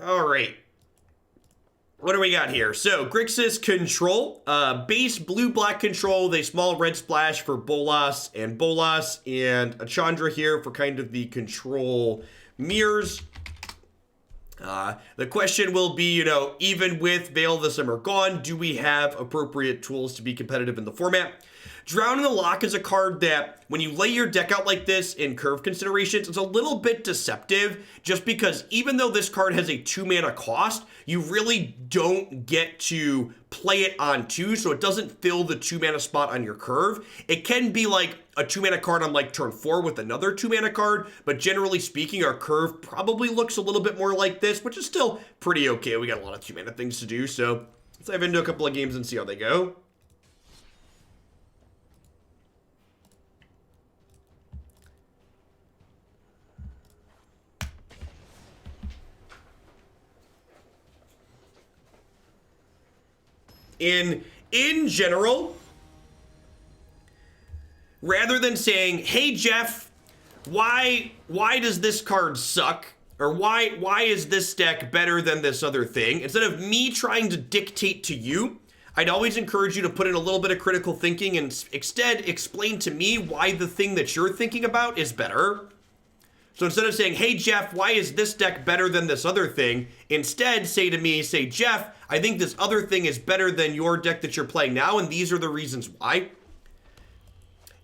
All right. What do we got here? So, Grixis control, base blue-black control with a small red splash for Bolas, and a Chandra here for kind of the control mirrors. The question will be, even with Veil of the Summer gone, do we have appropriate tools to be competitive in the format? Drown in the Loch is a card that, when you lay your deck out like this in curve considerations, it's a little bit deceptive, just because even though this card has a 2-mana cost, you really don't get to play it on 2, so it doesn't fill the 2-mana spot on your curve. It can be like a 2-mana card on like turn 4 with another 2-mana card, but generally speaking, our curve probably looks a little bit more like this, which is still pretty okay. We got a lot of 2-mana things to do, so let's dive into a couple of games and see how they go. In general, rather than saying, hey Jeff, why does this card suck? Or why is this deck better than this other thing? Instead of me trying to dictate to you, I'd always encourage you to put in a little bit of critical thinking and instead explain to me why the thing that you're thinking about is better. So instead of saying, hey Jeff, why is this deck better than this other thing? Instead, say to me, Jeff, I think this other thing is better than your deck that you're playing now, and these are the reasons why.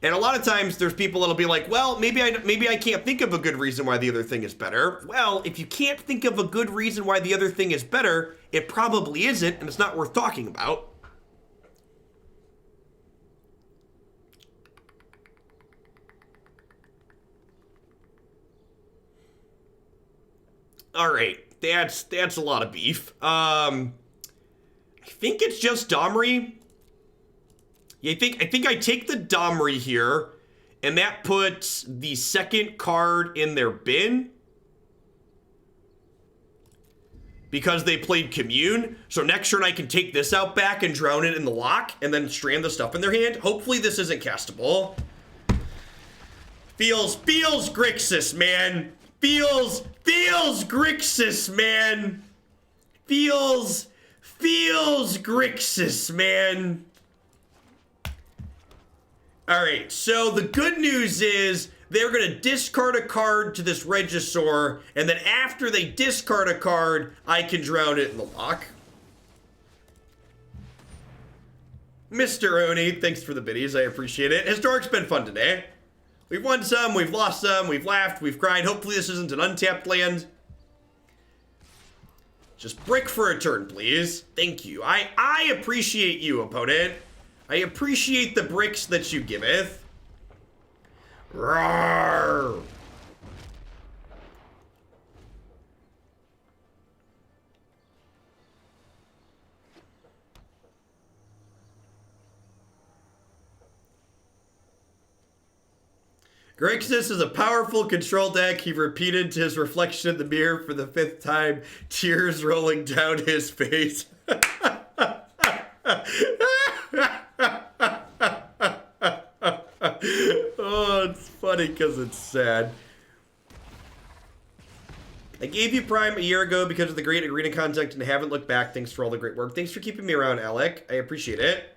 And a lot of times there's people that'll be like, well, maybe I can't think of a good reason why the other thing is better. Well, if you can't think of a good reason why the other thing is better, it probably isn't, and it's not worth talking about. All right, that's a lot of beef. I think it's just Domri. Yeah, I think I take the Domri here, and that puts the second card in their bin because they played Commune. So next turn I can take this out back and drown it in the Loch, and then strand the stuff in their hand. Hopefully this isn't castable. Feels Grixis, man. Feels Grixis, man. Feels Grixis, man. All right, so the good news is they're going to discard a card to this Regisaur, and then after they discard a card, I can drown it in the Loch. Mr. Oni, thanks for the biddies. I appreciate it. Historic's been fun today. We've won some, we've lost some, we've laughed, we've cried. Hopefully this isn't an untapped land. Just brick for a turn, please. Thank you. I appreciate you, opponent. I appreciate the bricks that you giveth. Roar. Grixis is a powerful control deck. He repeated to his reflection in the mirror for the 5th time, tears rolling down his face. Oh, it's funny because it's sad. I gave you Prime a year ago because of the great arena content and haven't looked back. Thanks for all the great work. Thanks for keeping me around, Alec. I appreciate it.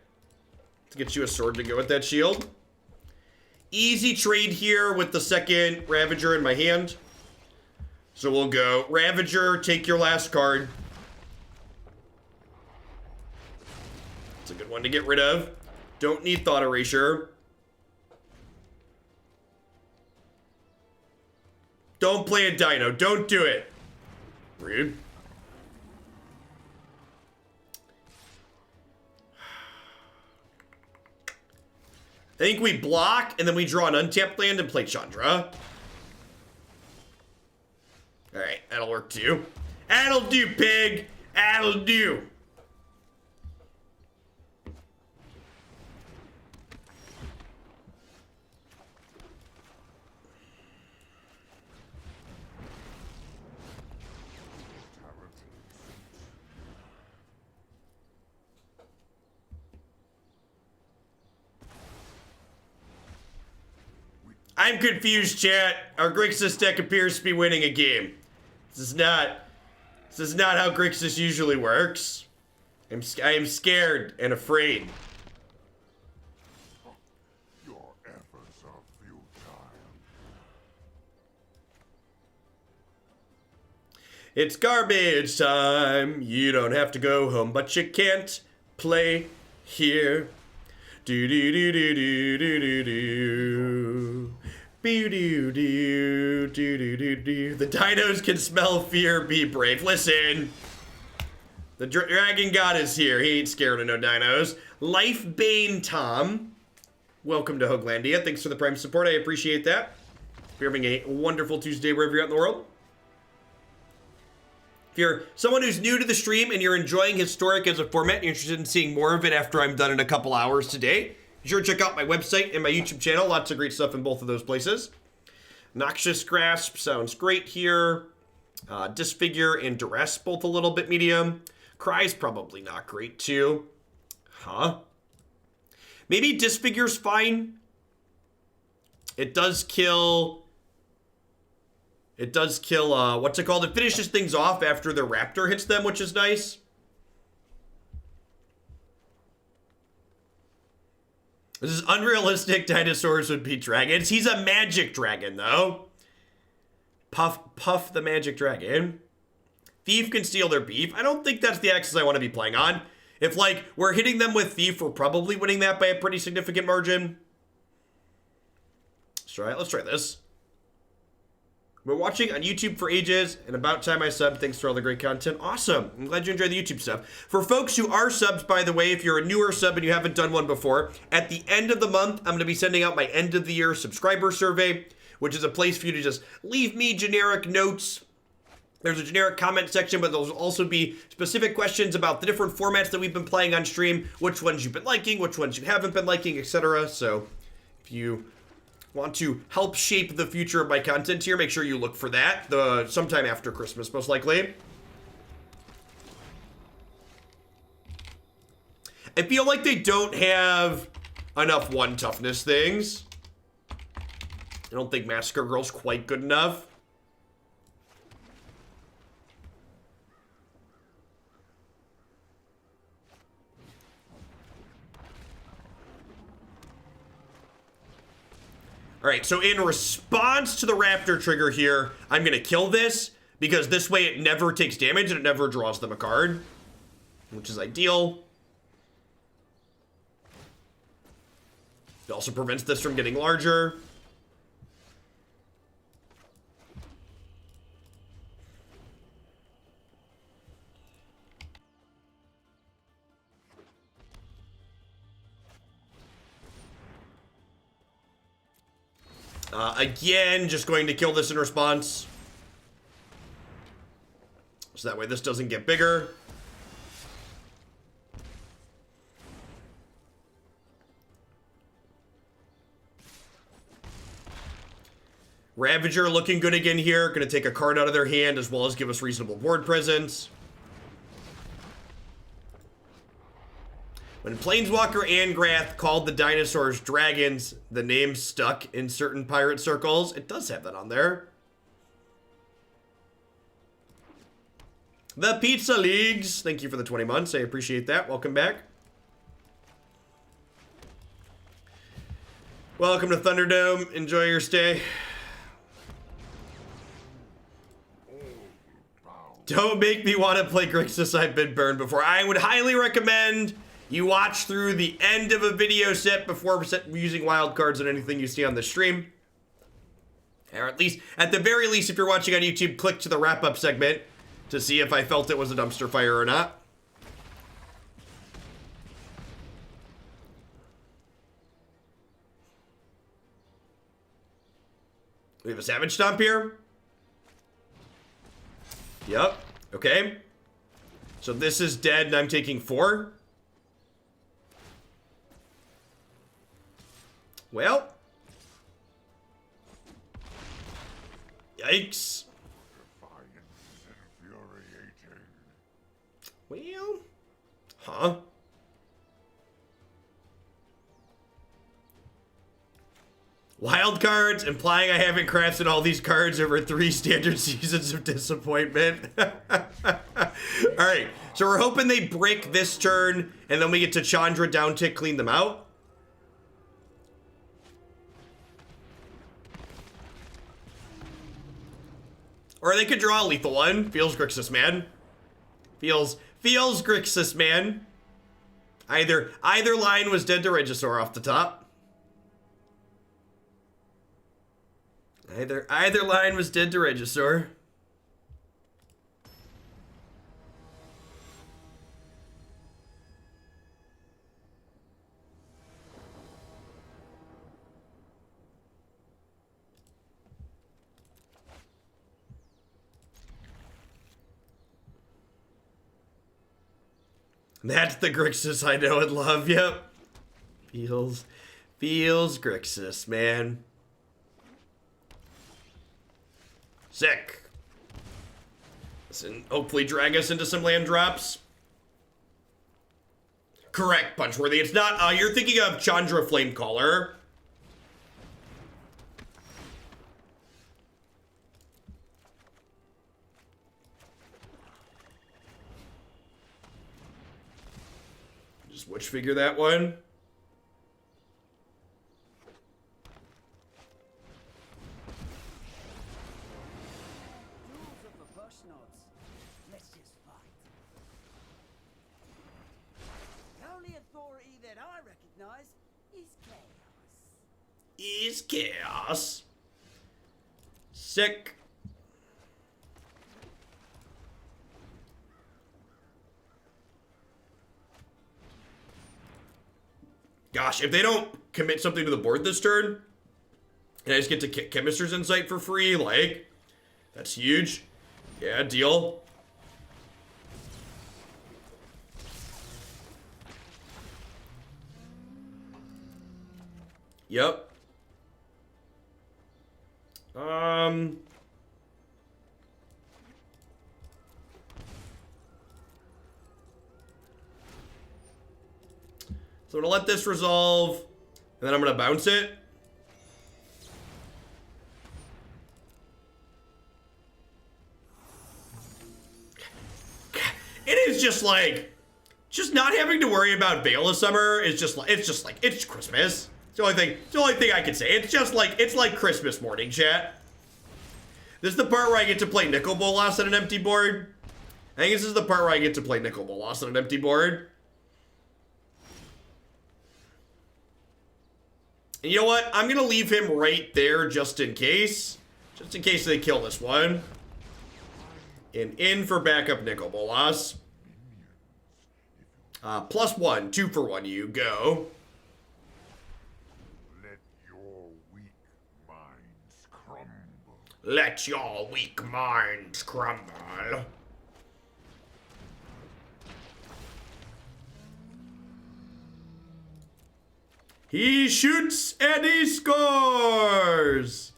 Let's get you a sword to go with that shield. Easy trade here with the second Ravager in my hand. So we'll go Ravager, take your last card. It's a good one to get rid of. Don't need Thought Erasure. Don't play a Dino. Don't do it. Rude. I think we block, and then we draw an untapped land and play Chandra. Alright, that'll work too. That'll do, pig. That'll do. I'm confused, chat. Our Grixis deck appears to be winning a game. This is This is not how Grixis usually works. I am scared and afraid. Your efforts are futile. It's garbage time. You don't have to go home, but you can't play here. Do do do do do do do do. Do do do do do do. The dinos can smell fear. Be brave. Listen. The dragon god is here. He ain't scared of no dinos. Lifebane Tom. Welcome to Hoaglandia. Thanks for the Prime support. I appreciate that. Hope you're having a wonderful Tuesday wherever you're at in the world. If you're someone who's new to the stream and you're enjoying Historic as a format and you're interested in seeing more of it after I'm done in a couple hours today, be sure to check out my website and my YouTube channel. Lots of great stuff in both of those places. Noxious Grasp sounds great here. Disfigure and Duress, both a little bit medium. Cry's probably not great too. Huh? Maybe Disfigure's fine. It does kill, what's it called? It finishes things off after the raptor hits them, which is nice. This is unrealistic. Dinosaurs would beat dragons. He's a magic dragon, though. Puff the magic dragon. Thief can steal their beef. I don't think that's the axis I want to be playing on. If, like, we're hitting them with Thief, we're probably winning that by a pretty significant margin. Let's try this. We're watching on YouTube for ages, and about time I subbed. Thanks for all the great content. Awesome. I'm glad you enjoyed the YouTube stuff. For folks who are subs, by the way, if you're a newer sub and you haven't done one before, at the end of the month, I'm going to be sending out my end of the year subscriber survey, which is a place for you to just leave me generic notes. There's a generic comment section, but there'll also be specific questions about the different formats that we've been playing on stream, which ones you've been liking, which ones you haven't been liking, etc. So if you want to help shape the future of my content here, make sure you look for that sometime after Christmas, most likely. I feel like they don't have enough 1 toughness things. I don't think Massacre Girl's quite good enough. All right, so in response to the Raptor trigger here, I'm going to kill this, because this way it never takes damage and it never draws them a card, which is ideal. It also prevents this from getting larger. Again, just going to kill this in response. So that way this doesn't get bigger. Ravager looking good again here. Going to take a card out of their hand as well as give us reasonable board presence. When Planeswalker Angrath called the dinosaurs dragons, the name stuck in certain pirate circles. It does have that on there. The Pizza Leagues. Thank you for the 20 months. I appreciate that. Welcome back. Welcome to Thunderdome. Enjoy your stay. Don't make me want to play Grixis. I've been burned before. I would highly recommend you watch through the end of a video set before using wildcards on anything you see on the stream. Or at the very least, if you're watching on YouTube, click to the wrap-up segment to see if I felt it was a dumpster fire or not. We have a Savage Stomp here. Yep. Okay. So this is dead and I'm taking 4. Well. Yikes. Well. Huh. Wild cards, implying I haven't crafted all these cards over 3 standard seasons of disappointment. All right, so we're hoping they break this turn, and then we get to Chandra down tick, clean them out. Or they could draw a lethal one. Feels Grixis, man. Feels Grixis, man. Either line was dead to Regisaur off the top. Either line was dead to Regisaur. That's the Grixis I know and love, yep. Feels Grixis, man. Sick. Listen, hopefully drag us into some land drops. Correct, Punchworthy. It's not, you're thinking of Chandra Flamecaller. Just witch figure that one. Let's just fight. The only authority that I recognize is chaos. Is chaos. Sick. Gosh, if they don't commit something to the board this turn, and I just get to kick Chemister's Insight for free, like, that's huge. Yeah, deal. Yep. So I'm gonna let this resolve, and then I'm gonna bounce it. It is just like, just not having to worry about Veil of Summer is just like, it's Christmas. It's the only thing I can say. It's like Christmas morning, chat. This is the part where I get to play Nicol Bolas on an empty board. I think this is the part where I get to play Nicol Bolas on an empty board. And you know what? I'm going to leave him right there just in case. Just in case they kill this one. And in for backup Nicol Bolas. +1, 2 for 1, you go. Let your weak minds crumble. Let your weak minds crumble. He shoots and he scores!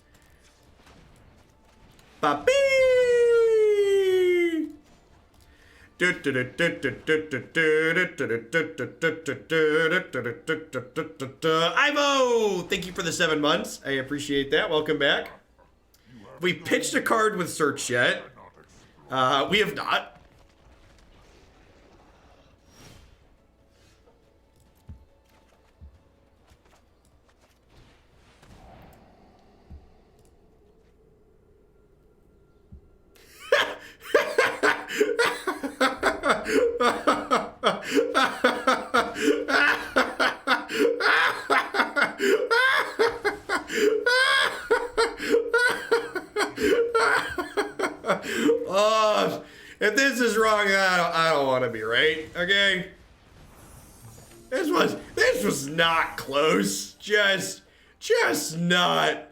Ba-bee! Ivo! Thank you for the 7 months. I appreciate that. Welcome back. We pitched a card with search yet. We have not. Oh, if this is wrong, I don't want to be right. Okay, this was not close. Just not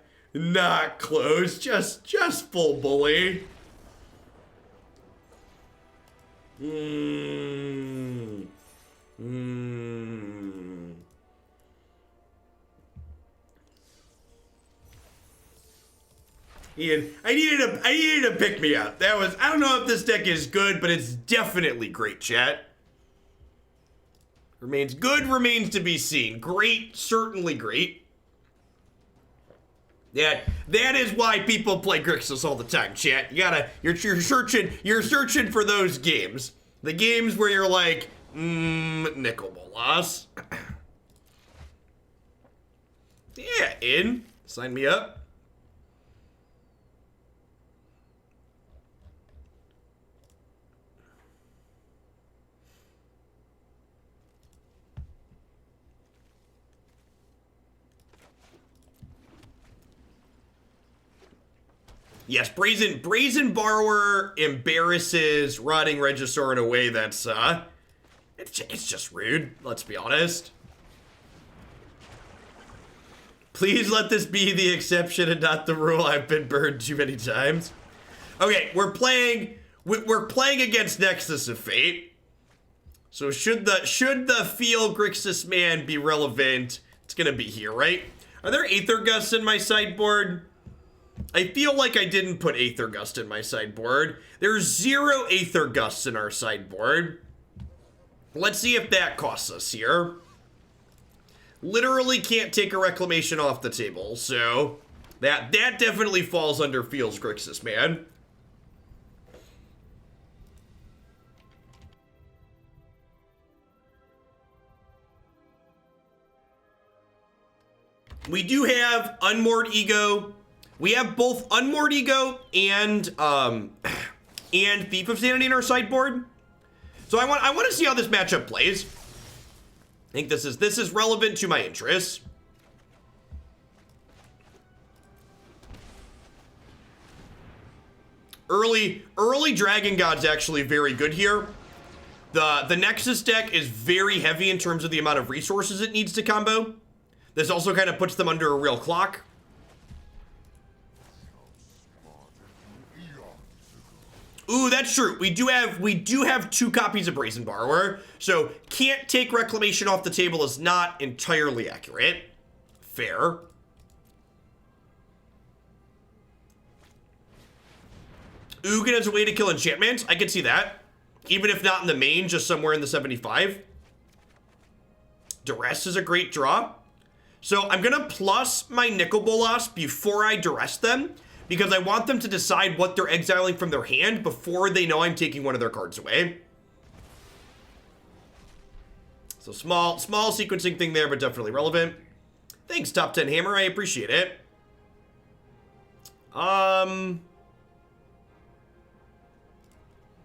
close. Just full bully. Ian, I needed to pick me up. That was, I don't know if this deck is good, but it's definitely great, chat. Remains good, remains to be seen. Great, certainly great. That is why people play Grixis all the time, chat. You're searching for those games. The games where you're like, Nicol Bolas. Yeah, sign me up. Yes, Brazen Borrower embarrasses Rotting Regisaur in a way that's, it's just rude, let's be honest. Please let this be the exception and not the rule. I've been burned too many times. Okay, we're playing against Nexus of Fate. So should the Feel Grixis man be relevant, it's gonna be here, right? Are there Aether Gusts in my sideboard? I feel like I didn't put Aether Gust in my sideboard. There's 0 Aether Gusts in our sideboard. Let's see if that costs us here. Literally can't take a Reclamation off the table, so that definitely falls under Feels Grixis, man. We do have Unmoored Ego. We have both Unmoored Ego and Thief of Sanity in our sideboard. So I want to see how this matchup plays. I think this is relevant to my interests. Early Dragon God's actually very good here. The Nexus deck is very heavy in terms of the amount of resources it needs to combo. This also kind of puts them under a real clock. Ooh, that's true. We do have 2 copies of Brazen Borrower, so can't take Reclamation off the table is not entirely accurate. Fair. Ugin as a way to kill enchantments. I could see that. Even if not in the main, just somewhere in the 75. Duress is a great draw. So I'm gonna plus my Nicol Bolas before I Duress them, because I want them to decide what they're exiling from their hand before they know I'm taking one of their cards away. So small sequencing thing there, but definitely relevant. Thanks, Top 10 Hammer. I appreciate it.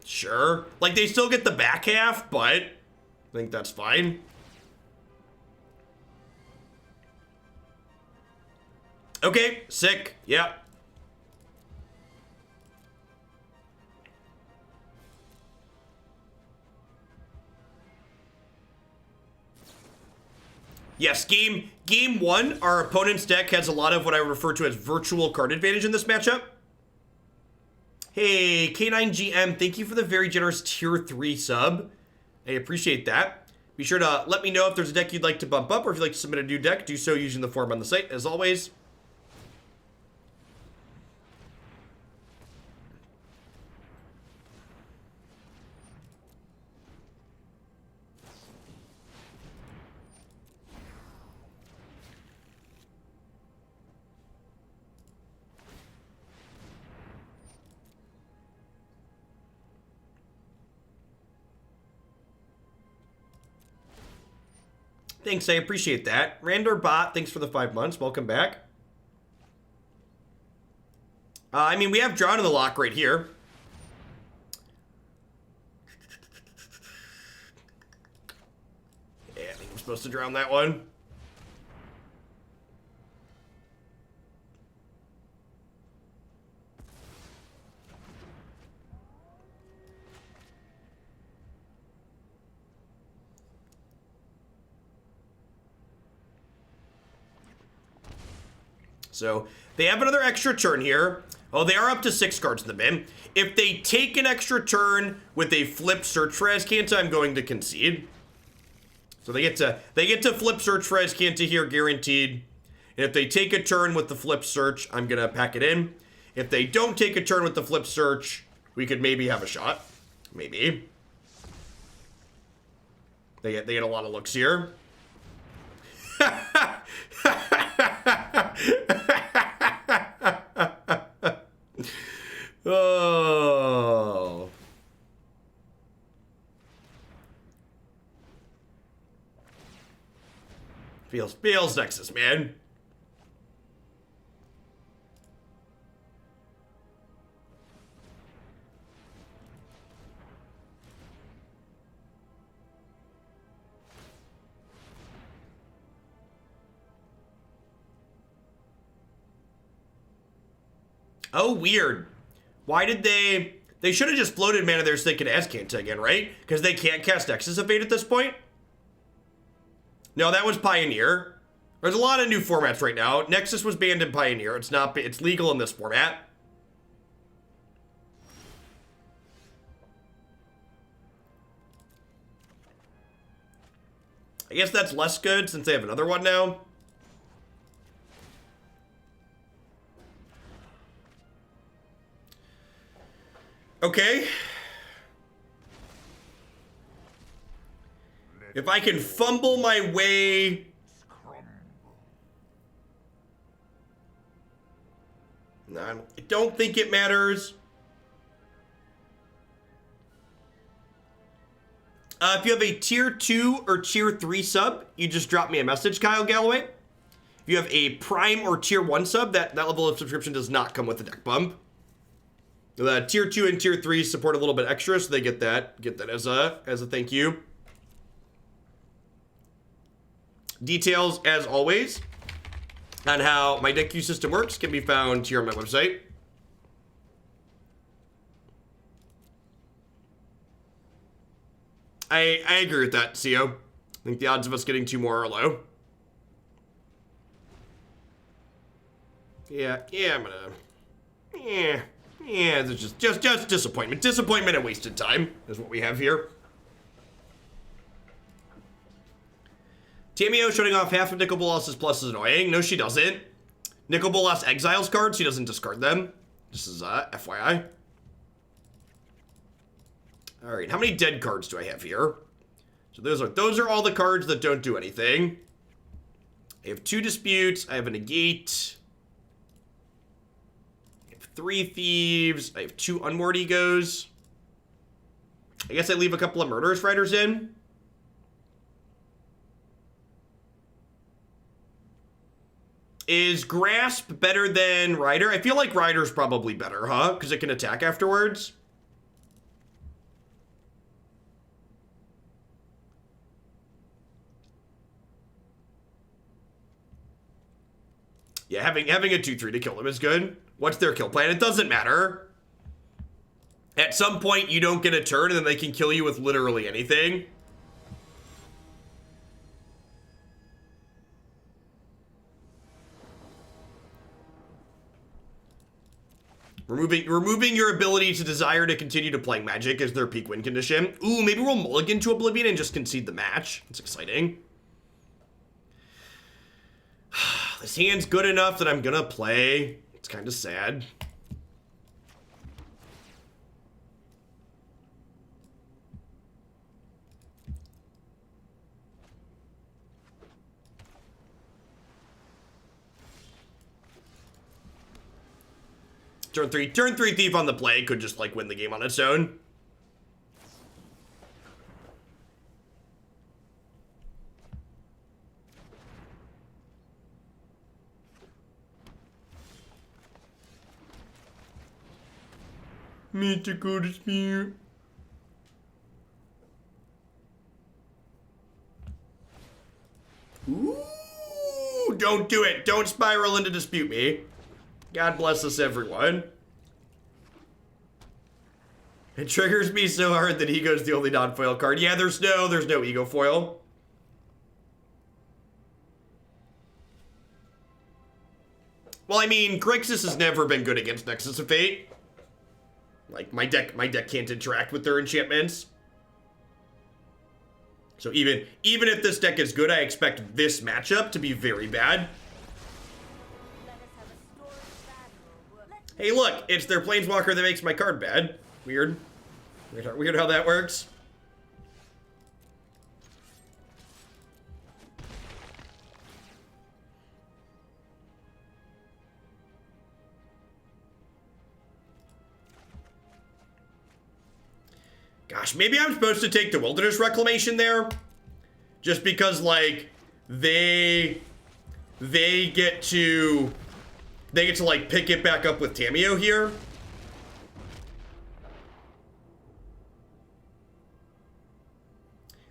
Sure. Like, they still get the back half, but I think that's fine. Okay, sick. Yeah. Yes, game 1, our opponent's deck has a lot of what I refer to as virtual card advantage in this matchup. Hey, K9GM, thank you for the very generous tier 3 sub. I appreciate that. Be sure to let me know if there's a deck you'd like to bump up, or if you'd like to submit a new deck, do so using the form on the site, as always. Thanks, I appreciate that. Randor Bot, thanks for the 5 months. Welcome back. I mean, we have Drowned in the Loch right here. Yeah, I think we're supposed to drown that one. So they have another extra turn here. Oh, they are up to 6 cards in the bin. If they take an extra turn with a flip search for Azcanta, I'm going to concede. So they get to flip search for Azcanta here, guaranteed. And if they take a turn with the flip search, I'm gonna pack it in. If they don't take a turn with the flip search, we could maybe have a shot. Maybe. They get a lot of looks here. Feels Nexus, man. Oh, weird. Why did they... They should have just floated mana there so they could Azcanta again, right? Because they can't cast Nexus Evade at this point? No, that was Pioneer. There's a lot of new formats right now. Nexus was banned in Pioneer. It's legal in this format. I guess that's less good since they have another one now. Okay. If I can fumble my way... No, I don't think it matters. If you have a tier 2 or tier 3 sub, you just drop me a message, Kyle Galloway. If you have a prime or tier 1 sub, that level of subscription does not come with a deck bump. The tier 2 and tier 3 support a little bit extra, so they get that as a thank you. Details, as always, on how my deck queue system works can be found here on my website. I agree with that, CO. I think the odds of us getting 2 more are low. Yeah, I'm gonna... Yeah, it's just disappointment. Disappointment and wasted time is what we have here. Tamio shutting off half of Nicol Bolas' plus is annoying. No, she doesn't. Nicol Bolas exiles cards. She doesn't discard them. This is FYI. All right, how many dead cards do I have here? So those are all the cards that don't do anything. I have 2 disputes. I have a negate. 3 thieves. I have 2 unmoored egos. I guess I leave a couple of murderous riders in. Is Grasp better than Rider? I feel like Rider's probably better, huh? Because it can attack afterwards. Yeah, having a 2/3 to kill them is good. What's their kill plan? It doesn't matter. At some point, you don't get a turn, and then they can kill you with literally anything. Removing your ability to desire to continue to play Magic is their peak win condition. Ooh, maybe we'll mulligan to Oblivion and just concede the match. It's exciting. This hand's good enough that I'm gonna play. It's kind of sad. Turn three Thief on the play could just like win the game on its own. Mythical dispute. Ooh, don't do it. Don't spiral into dispute me. God bless us, everyone. It triggers me so hard that Ego's the only non-foil card. Yeah, there's no Ego foil. Well, I mean, Grixis has never been good against Nexus of Fate. Like, my deck can't interact with their enchantments. So even if this deck is good, I expect this matchup to be very bad. Hey, look, it's their Planeswalker that makes my card bad. Weird how that works. Gosh, maybe I'm supposed to take the Wilderness Reclamation there. Just because, like, they get to like pick it back up with Tamiyo here.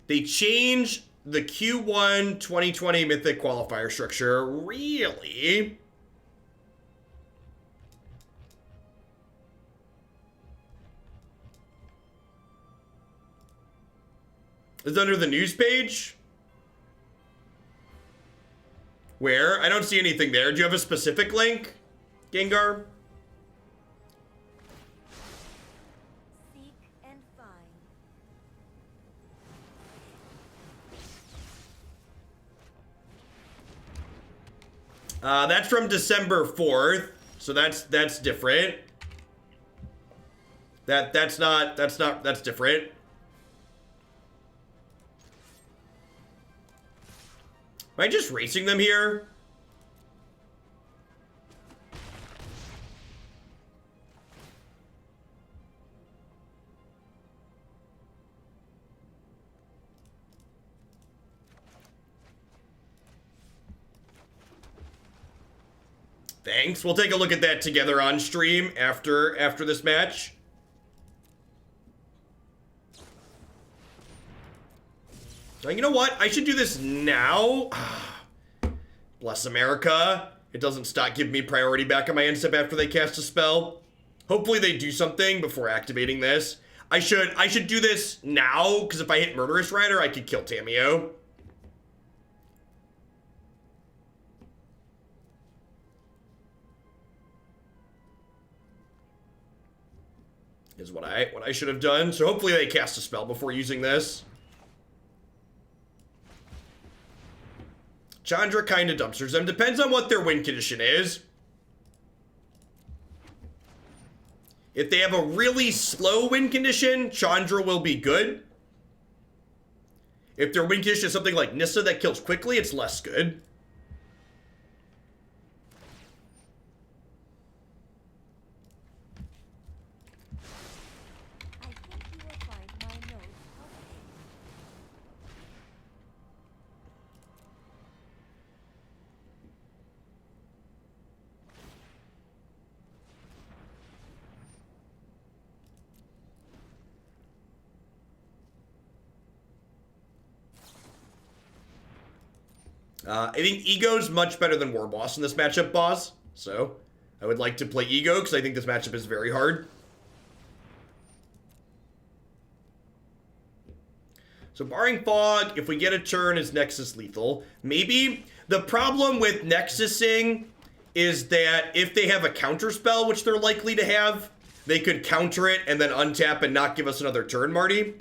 They change the Q1 2020 Mythic qualifier structure. Really? Is it under the news page? Where? I don't see anything there. Do you have a specific link, Gengar? Seek and find. That's from December 4th, so that's different. That's different. Am I just racing them here? Thanks. We'll take a look at that together on stream after this match. You know what? I should do this now. Bless America. It doesn't stop giving me priority back on my end step after they cast a spell. Hopefully they do something before activating this. I should do this now, because if I hit Murderous Rider, I could kill Tamiyo. Is what I should have done. So hopefully they cast a spell before using this. Chandra kind of dumpsters them. Depends on what their win condition is. If they have a really slow win condition, Chandra will be good. If their win condition is something like Nissa that kills quickly, it's less good. I think Ego's much better than War Boss in this matchup, boss. So, I would like to play Ego, because I think this matchup is very hard. So, barring Fog, if we get a turn, is Nexus lethal? Maybe. The problem with Nexusing is that if they have a counter spell, which they're likely to have, they could counter it and then untap and not give us another turn, Marty.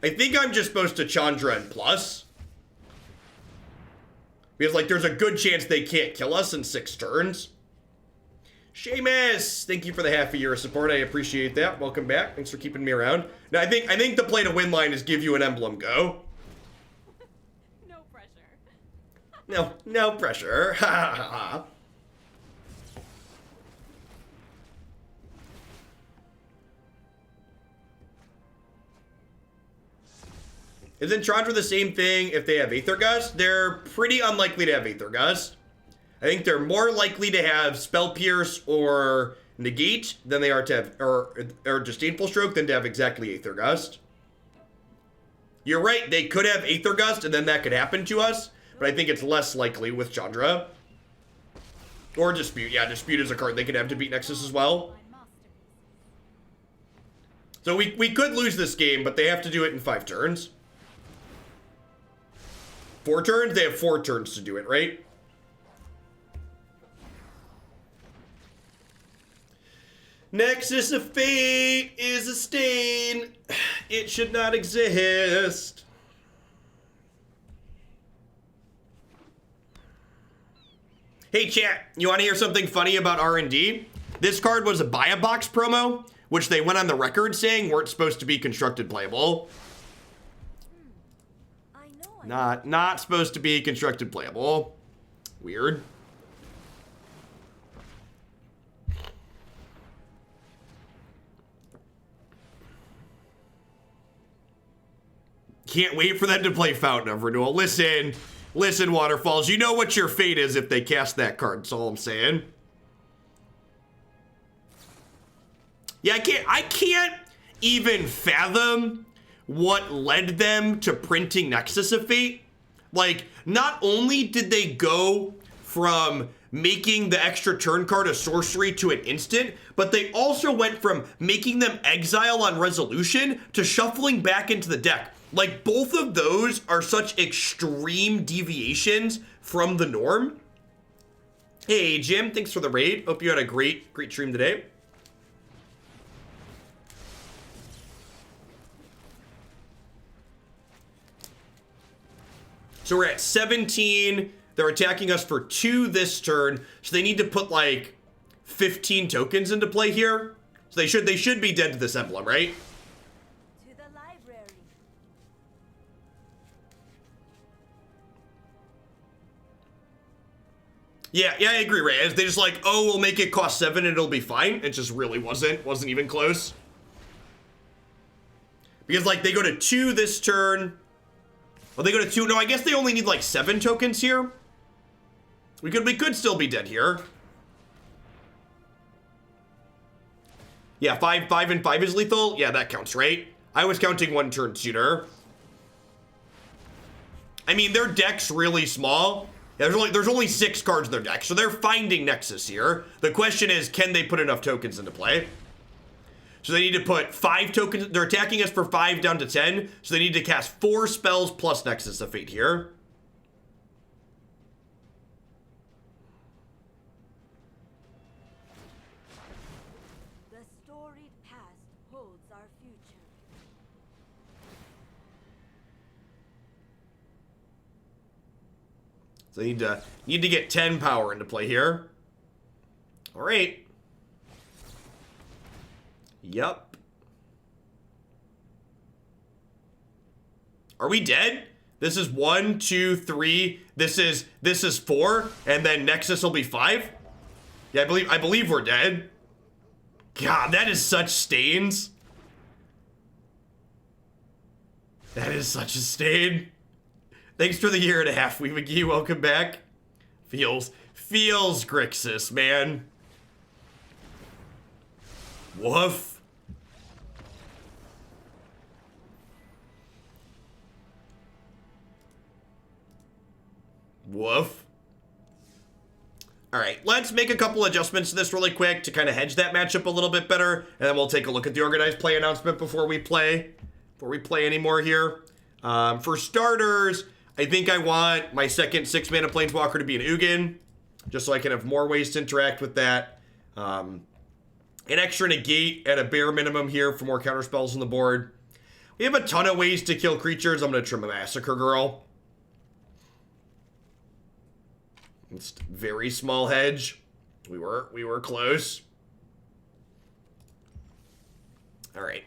I think I'm just supposed to Chandra and plus. Because, like, there's a good chance they can't kill us in 6 turns. Seamus, thank you for the half a year of support. I appreciate that. Welcome back. Thanks for keeping me around. Now, I think the play to win line is give you an emblem go. No pressure. No pressure. Ha ha ha. Isn't Chandra the same thing if they have Aether Gust? They're pretty unlikely to have Aether Gust. I think they're more likely to have Spell Pierce or Negate than they are to have, or Disdainful Stroke than to have exactly Aether Gust. You're right, they could have Aether Gust and then that could happen to us, but I think it's less likely with Chandra. Or Dispute. Yeah, Dispute is a card they could have to beat Nexus as well. So we could lose this game, but they have to do it in 5 turns. 4 turns? They have 4 turns to do it, right? Nexus of Fate is a stain. It should not exist. Hey chat, you want to hear something funny about R&D? This card was a buy a box promo, which they went on the record saying weren't supposed to be constructed playable. Not supposed to be constructed playable. Weird. can't wait for them to play Fountain of Renewal. Listen, Waterfalls, you know what your fate is if they cast that card. That's all I'm saying. Yeah, I can't even fathom what led them to printing Nexus of Fate. Like, not only did they go from making the extra turn card a sorcery to an instant, but they also went from making them exile on resolution to shuffling back into the deck. Like, both of those are such extreme deviations from the norm. Hey, Jim, thanks for the raid. Hope you had a great stream today. So we're at 17. They're attacking us for 2 this turn, so they need to put like 15 tokens into play here. So they should be dead to this emblem, right? To the library. Yeah, I agree, Ray. They just like, oh, we'll make it cost 7 and it'll be fine. It just really wasn't even close. Because like they go to 2 this turn. Well, they go to 2. No, I guess they only need like 7 tokens here. We could still be dead here. Yeah, 5 and 5 is lethal. Yeah, that counts, right? I was counting 1 turn sooner. I mean, their deck's really small. Yeah, there's only 6 cards in their deck, so they're finding Nexus here. The question is, can they put enough tokens into play? So they need to put 5 tokens. They're attacking us for 5 down to 10. So they need to cast 4 spells plus Nexus of Fate here. The storied past holds our future. So they need to get 10 power into play here. All right. Yep. Are we dead? This is 1, 2, 3. This is 4, and then Nexus will be 5. Yeah, I believe we're dead. God, that is such stains. That is such a stain. Thanks for the 1.5 years, Wee McGee. Welcome back. Feels Grixis, man. Woof. Woof. All right, let's make a couple adjustments to this really quick to kind of hedge that matchup a little bit better, and then we'll take a look at the organized play announcement before we play any more here. For starters, I think I want my second 6-mana Planeswalker to be an Ugin, just so I can have more ways to interact with that. An extra Negate at a bare minimum here for more counterspells on the board. We have a ton of ways to kill creatures. I'm going to trim a Massacre Girl. It's very small hedge. We were close. All right.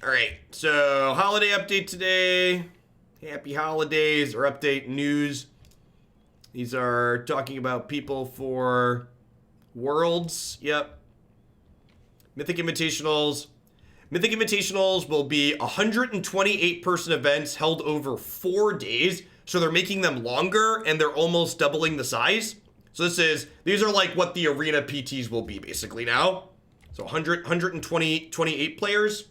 All right, so holiday update today. Happy holidays, or update news. These are talking about people for Worlds. Yep. Mythic Invitationals. Mythic Invitationals will be 128-person events held over 4 days. So they're making them longer, and they're almost doubling the size. So these are like what the arena PTs will be basically now. So 128 players.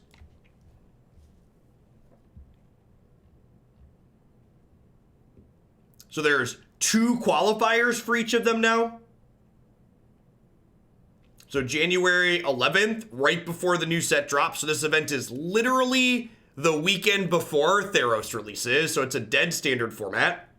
So there's 2 qualifiers for each of them now. So January 11th, right before the new set drops. So this event is literally the weekend before Theros releases. So it's a dead standard format.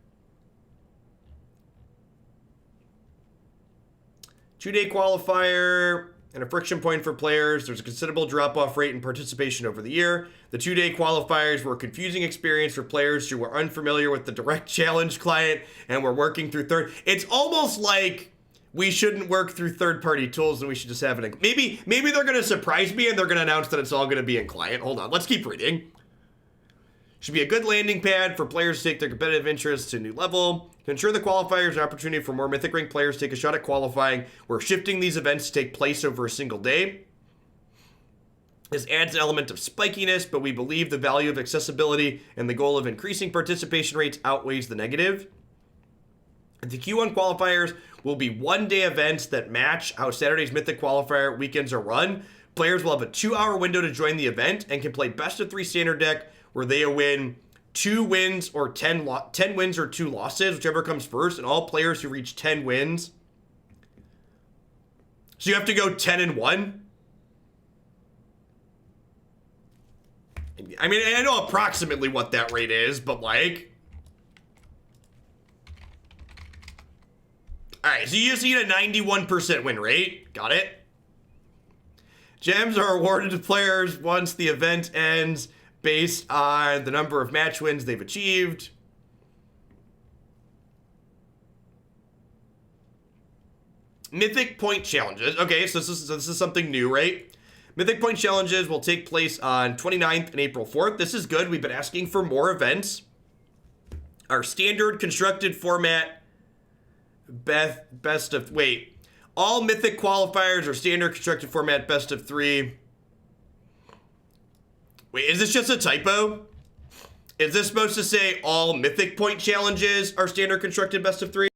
2-day qualifier. and a friction point for players. There's a considerable drop-off rate in participation over the year. The 2-day qualifiers were a confusing experience for players who were unfamiliar with the direct challenge client and were working through It's almost like we shouldn't work through third-party tools and we should just have it. Maybe they're going to surprise me and they're going to announce that it's all going to be in client. Hold on, let's keep reading. Should be a good landing pad for players to take their competitive interests to a new level. To ensure the qualifiers an opportunity for more Mythic ranked players to take a shot at qualifying, we're shifting these events to take place over a single day. This adds an element of spikiness, but we believe the value of accessibility and the goal of increasing participation rates outweighs the negative. The Q1 qualifiers will be one-day events that match how Saturday's Mythic qualifier weekends are run. Players will have a 2-hour window to join the event and can play best of 3 standard deck where they win 2 wins or 10 wins or 2 losses, whichever comes first, and all players who reach 10 wins. So you have to go 10-1. I mean, I know approximately what that rate is, but like... Alright, so you just need a 91% win rate. Got it. Gems are awarded to players once the event ends based on the number of match wins they've achieved. Mythic point challenges. Okay, so this is something new, right? Mythic point challenges will take place on 29th and April 4th. This is good. We've been asking for more events. Our standard constructed format best of... Wait. All Mythic qualifiers are standard constructed format best of 3. Wait, is this just a typo? Is this supposed to say all Mythic point challenges are standard constructed best of 3?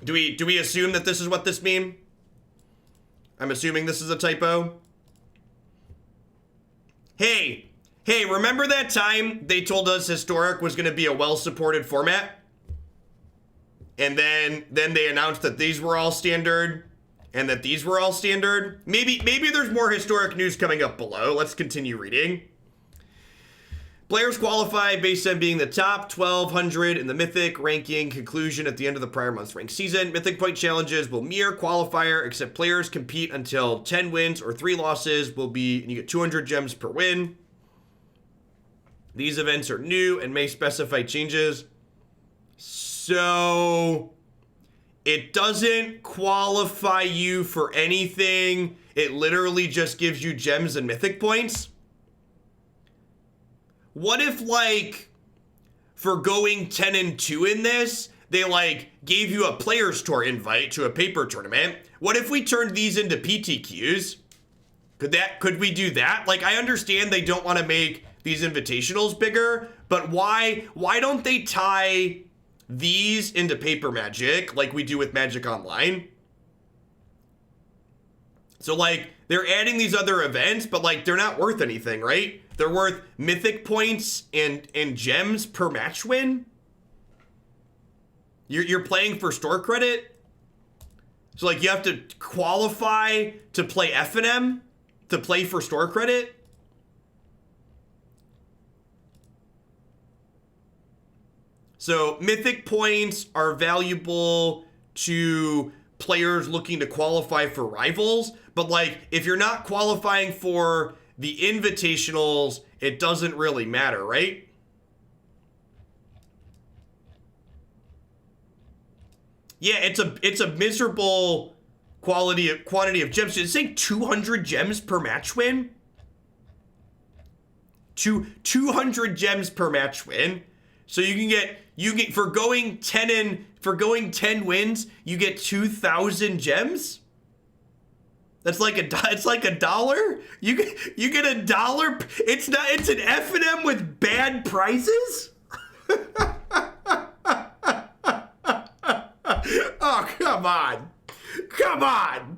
Do we assume that this is what this means? I'm assuming this is a typo. Hey, remember that time they told us Historic was going to be a well-supported format? And then they announced that these were all standard and that these were all standard. Maybe there's more Historic news coming up below. Let's continue reading. Players qualify based on being the top 1,200 in the Mythic ranking conclusion at the end of the prior month's ranked season. Mythic point challenges will mirror qualifier, except players compete until 10 wins or 3 losses and you get 200 gems per win. These events are new and may specify changes. So it doesn't qualify you for anything. It literally just gives you gems and Mythic points. What if, like, for going 10-2 in this, they, like, gave you a Players Tour invite to a paper tournament? What if we turned these into PTQs? Could we do that? Like, I understand they don't want to make these invitationals bigger, but why don't they tie these into paper Magic like we do with Magic Online? So, like, they're adding these other events, but, like, they're not worth anything, right? They're worth Mythic points and gems per match win. You're playing for store credit. So, like, you have to qualify to play F&M to play for store credit. So, Mythic points are valuable to players looking to qualify for rivals. But, like, if you're not qualifying for the invitationals, it doesn't really matter, right? Yeah, it's a miserable quantity of gems. Did it say 200 gems per match win? 200 gems per match win. So you get for going 10 wins, you get 2,000 gems. It's like $1. You get $1. It's an F&M with bad prices. Oh, come on.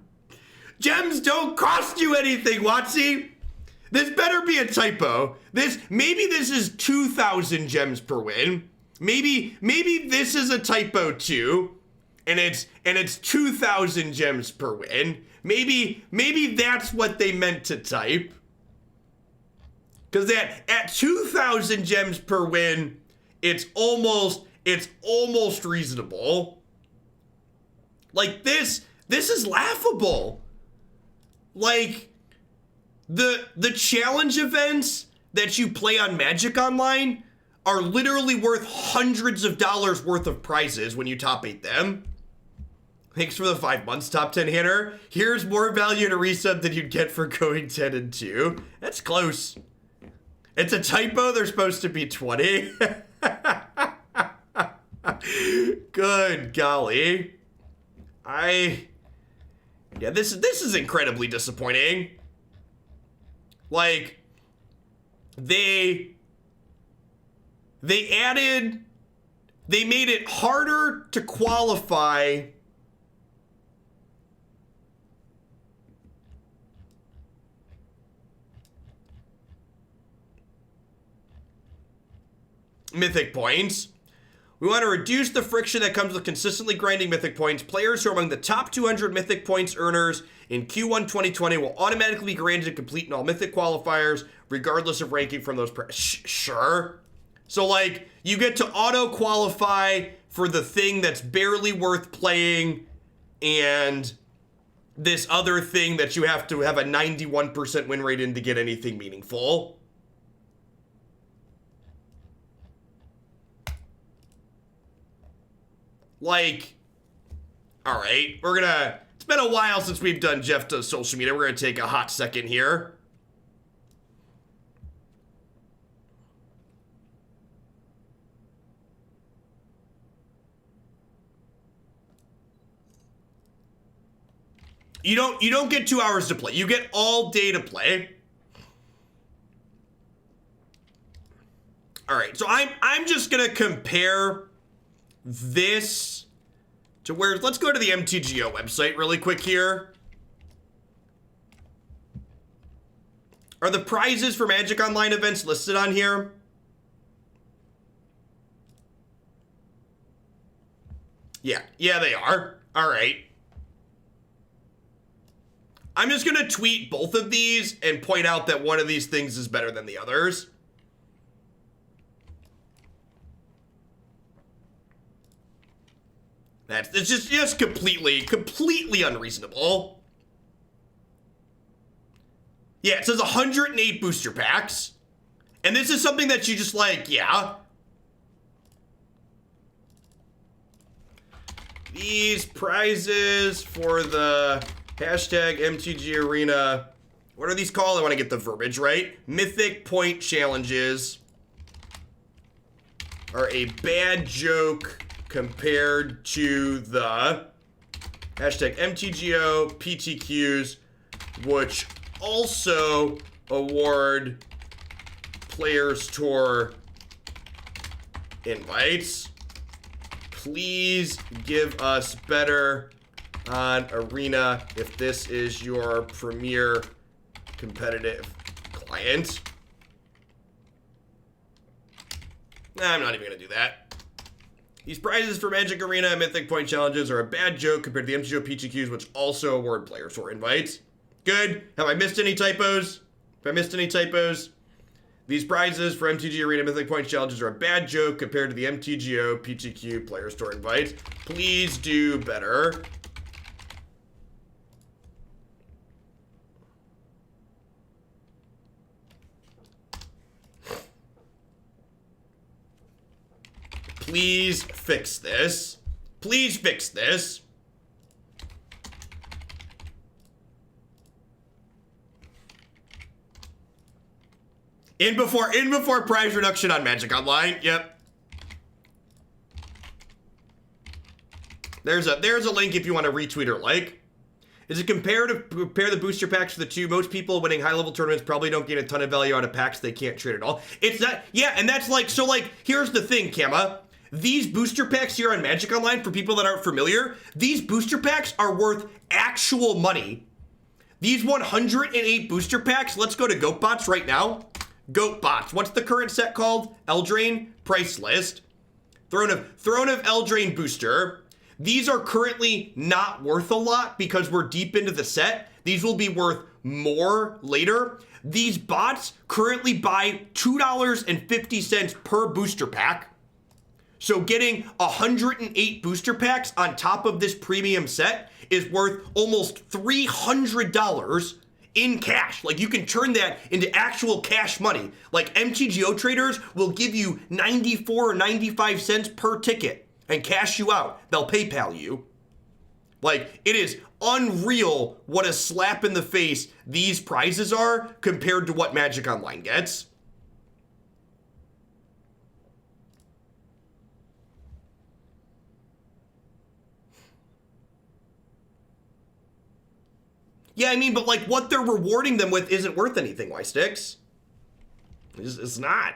Gems don't cost you anything, Watsy. This better be a typo. Maybe this is 2,000 gems per win. Maybe this is a typo too, and it's 2,000 gems per win. Maybe that's what they meant to type. Because at 2,000 gems per win, it's almost reasonable. Like this This is laughable. Like, the challenge events that you play on Magic Online are literally worth hundreds of dollars worth of prizes when you top 8 them. Thanks for the 5 months, top 10 hitter. Here's more value in a resub than you'd get for going 10 and 2. That's close. It's a typo. They're supposed to be 20. Good golly. Yeah, this is incredibly disappointing. Like, they made it harder to qualify Mythic points. We want to reduce the friction that comes with consistently grinding Mythic points. Players who are among the top 200 Mythic points earners in Q1 2020 will automatically be granted to complete in all Mythic qualifiers, regardless of ranking from those. Sure. So, like, you get to auto-qualify for the thing that's barely worth playing, and this other thing that you have to have a 91% win rate in to get anything meaningful. Like, all right, it's been a while since we've done Jeff Does Social Media. We're gonna take a hot second here. You don't get 2 hours to play. You get all day to play. All right, so I'm just gonna compare this to where, let's go to the MTGO website really quick here. Are the prizes for Magic Online events listed on here? Yeah, they are. All right. I'm just gonna tweet both of these and point out that one of these things is better than the others. It's just completely unreasonable. Yeah, it says 108 booster packs. And this is something that you just like, yeah. These prizes for the hashtag MTG Arena. What are these called? I want to get the verbiage right. Mythic point challenges are a bad joke compared to the hashtag MTGO PTQs, which also award Players Tour invites. Please give us better on Arena if this is your premier competitive client. Nah, I'm not even gonna do that. These prizes for Magic Arena and Mythic Point Challenges are a bad joke compared to the MTGO PTQs, which also award Players Tour invites. Good. Have I missed any typos? These prizes for MTG Arena Mythic Point Challenges are a bad joke compared to the MTGO PTQ Players Tour invites. Please do better. Please fix this. Please fix this. In before price reduction on Magic Online. Yep. There's a link if you want to retweet or like. Is it compare the booster packs for the two? Most people winning high level tournaments probably don't gain a ton of value out of packs they can't trade at all. It's not, yeah, and that's like, so like, here's the thing, Kama. These booster packs here on Magic Online, for people that aren't familiar, these booster packs are worth actual money. These 108 booster packs, let's go to GoatBots right now. GoatBots, what's the current set called? Eldraine, price list. Throne of Eldraine booster. These are currently not worth a lot because we're deep into the set. These will be worth more later. These bots currently buy $2.50 per booster pack. So getting 108 booster packs on top of this premium set is worth almost $300 in cash. Like, you can turn that into actual cash money. Like, MTGO traders will give you 94 or 95 cents per ticket and cash you out. They'll PayPal you. Like, it is unreal what a slap in the face these prizes are compared to what Magic Online gets. Yeah, I mean, but like, what they're rewarding them with isn't worth anything, Y-Sticks. It's not.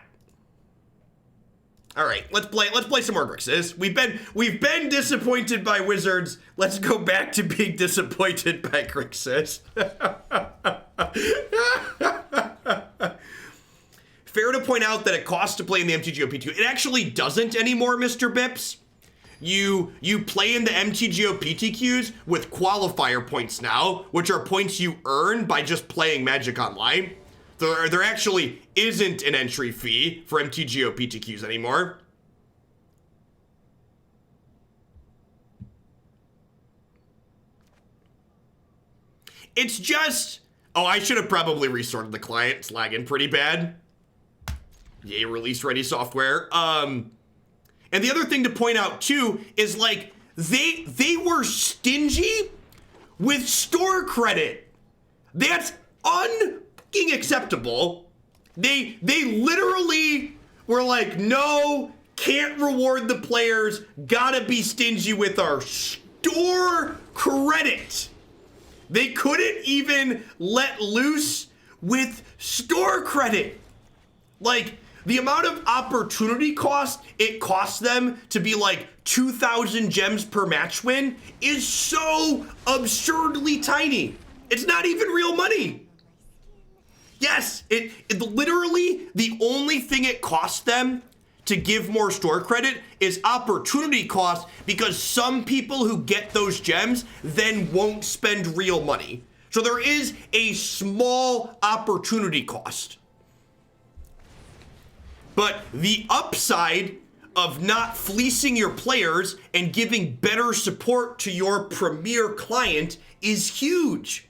All right, let's play some more Grixis. We've been disappointed by Wizards. Let's go back to being disappointed by Grixis. Fair to point out that it costs to play in the MTGO P2. It actually doesn't anymore, Mr. Bips. You play in the MTGO PTQs with qualifier points now, which are points you earn by just playing Magic Online. There actually isn't an entry fee for MTGO PTQs anymore. It's just... Oh, I should have probably resorted the client. It's lagging pretty bad. Yay, release ready software. And the other thing to point out too is, like, they were stingy with store credit. That's unfucking acceptable. They literally were like, no, can't reward the players, gotta be stingy with our store credit. They couldn't even let loose with store credit. Like, the amount of opportunity cost it costs them to be like 2,000 gems per match win is so absurdly tiny. It's not even real money. Yes, it literally, the only thing it costs them to give more store credit is opportunity cost, because some people who get those gems then won't spend real money. So there is a small opportunity cost. But the upside of not fleecing your players and giving better support to your premier client is huge.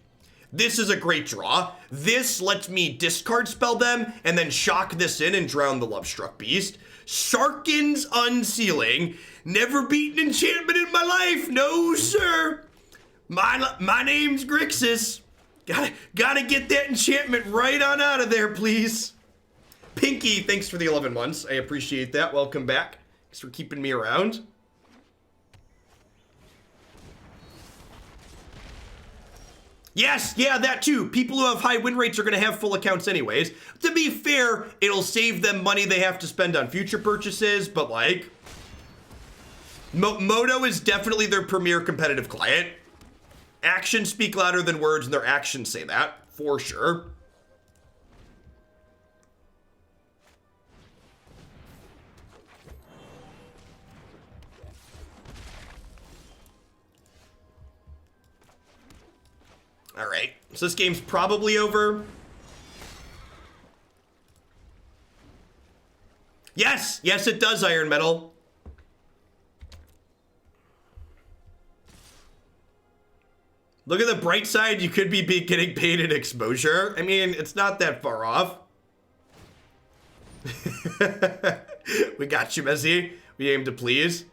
This is a great draw. This lets me discard spell them and then shock this in and drown the Lovestruck Beast. Sharkin's Unsealing. Never beaten enchantment in my life. No, sir. My name's Grixis. Gotta get that enchantment right on out of there, please. Pinky, thanks for the 11 months. I appreciate that. Welcome back. Thanks for keeping me around. Yes, yeah, that too. People who have high win rates are going to have full accounts anyways. To be fair, it'll save them money they have to spend on future purchases, but like... Moto is definitely their premier competitive client. Actions speak louder than words, and their actions say that, for sure. All right, so this game's probably over. Yes, yes it does, Iron Metal. Look at the bright side, you could be getting paid in exposure. I mean, it's not that far off. We got you, Messi. We aim to please.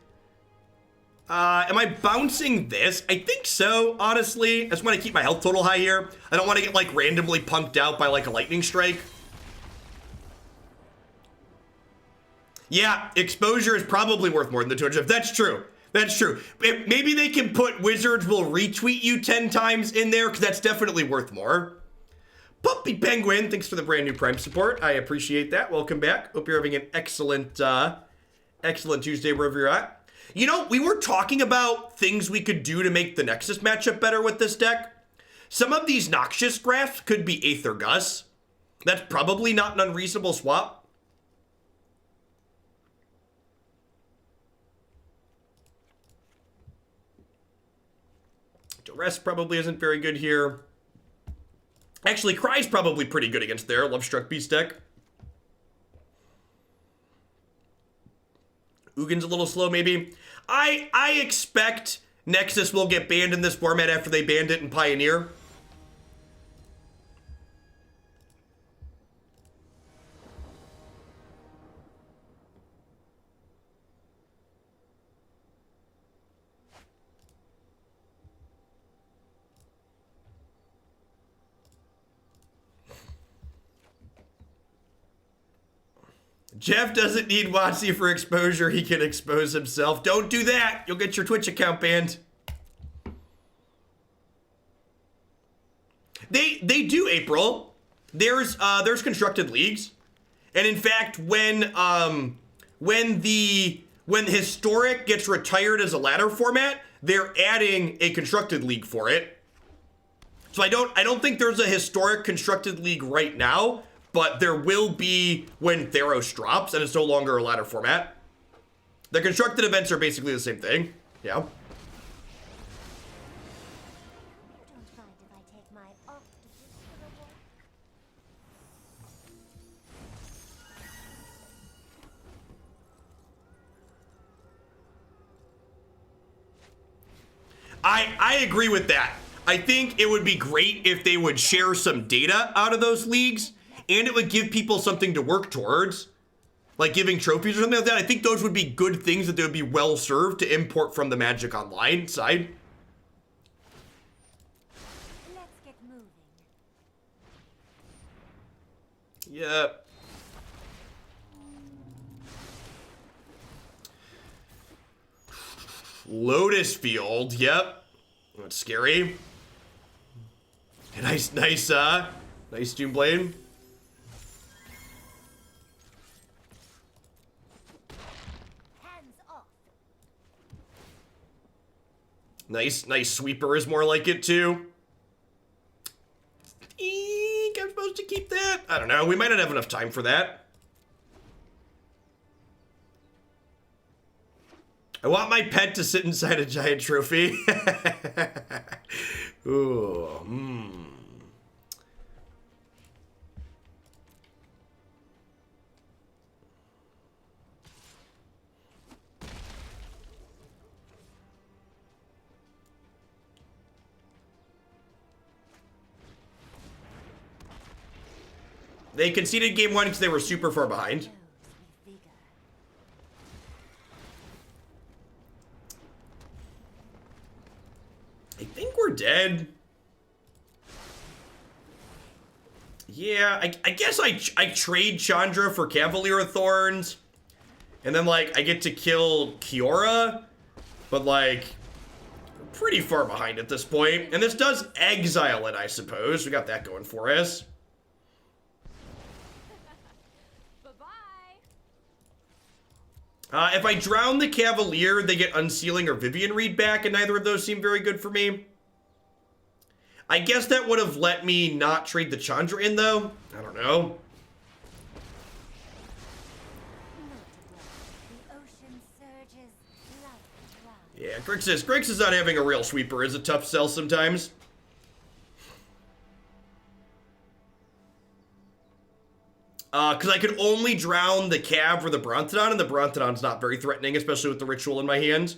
Am I bouncing this? I think so, honestly. I just want to keep my health total high here. I don't want to get, like, randomly punked out by, like, a lightning strike. Yeah, exposure is probably worth more than the 200. That's true. That's true. Maybe they can put Wizards will retweet you 10 times in there, because that's definitely worth more. Puppy Penguin, thanks for the brand new Prime support. I appreciate that. Welcome back. Hope you're having an excellent, excellent Tuesday wherever you're at. You know, we were talking about things we could do to make the Nexus matchup better with this deck. Some of these Noxious Grasp could be Aether Gust. That's probably not an unreasonable swap. Duress probably isn't very good here. Actually, Cry's probably pretty good against their Lovestruck Beast deck. Ugin's a little slow, maybe. I expect Nexus will get banned in this format after they banned it in Pioneer. Jeff doesn't need WotC for exposure. He can expose himself. Don't do that. You'll get your Twitch account banned. They do, April. There's constructed leagues. And in fact, when Historic gets retired as a ladder format, they're adding a constructed league for it. So I don't think there's a Historic constructed league right now. But there will be when Theros drops and it's no longer a ladder format. The constructed events are basically the same thing. Yeah. Don't mind if I take my octopus for a walk. I agree with that. I think it would be great if they would share some data out of those leagues. And it would give people something to work towards, like giving trophies or something like that. I think those would be good things that they would be well served to import from the Magic Online side. Let's get moving. Yep. Lotus Field, yep. That's scary. Nice Doomblade. Nice sweeper is more like it too. Eek, I'm supposed to keep that? I don't know, we might not have enough time for that. I want my pet to sit inside a giant trophy. Ooh, They conceded game one because they were super far behind. I think we're dead. Yeah, I guess I trade Chandra for Cavalier of Thorns. And then, like, I get to kill Kiora. But, like, we're pretty far behind at this point. And this does exile it, I suppose. We got that going for us. If I drown the Cavalier, they get Unsealing or Vivian Reed back, and neither of those seem very good for me. I guess that would have let me not trade the Chandra in, though. I don't know. Yeah, Grixis not having a real sweeper is a tough sell sometimes. Because I could only drown the Cav or the Brontodon, and the Brontodon's not very threatening, especially with the Ritual in my hand.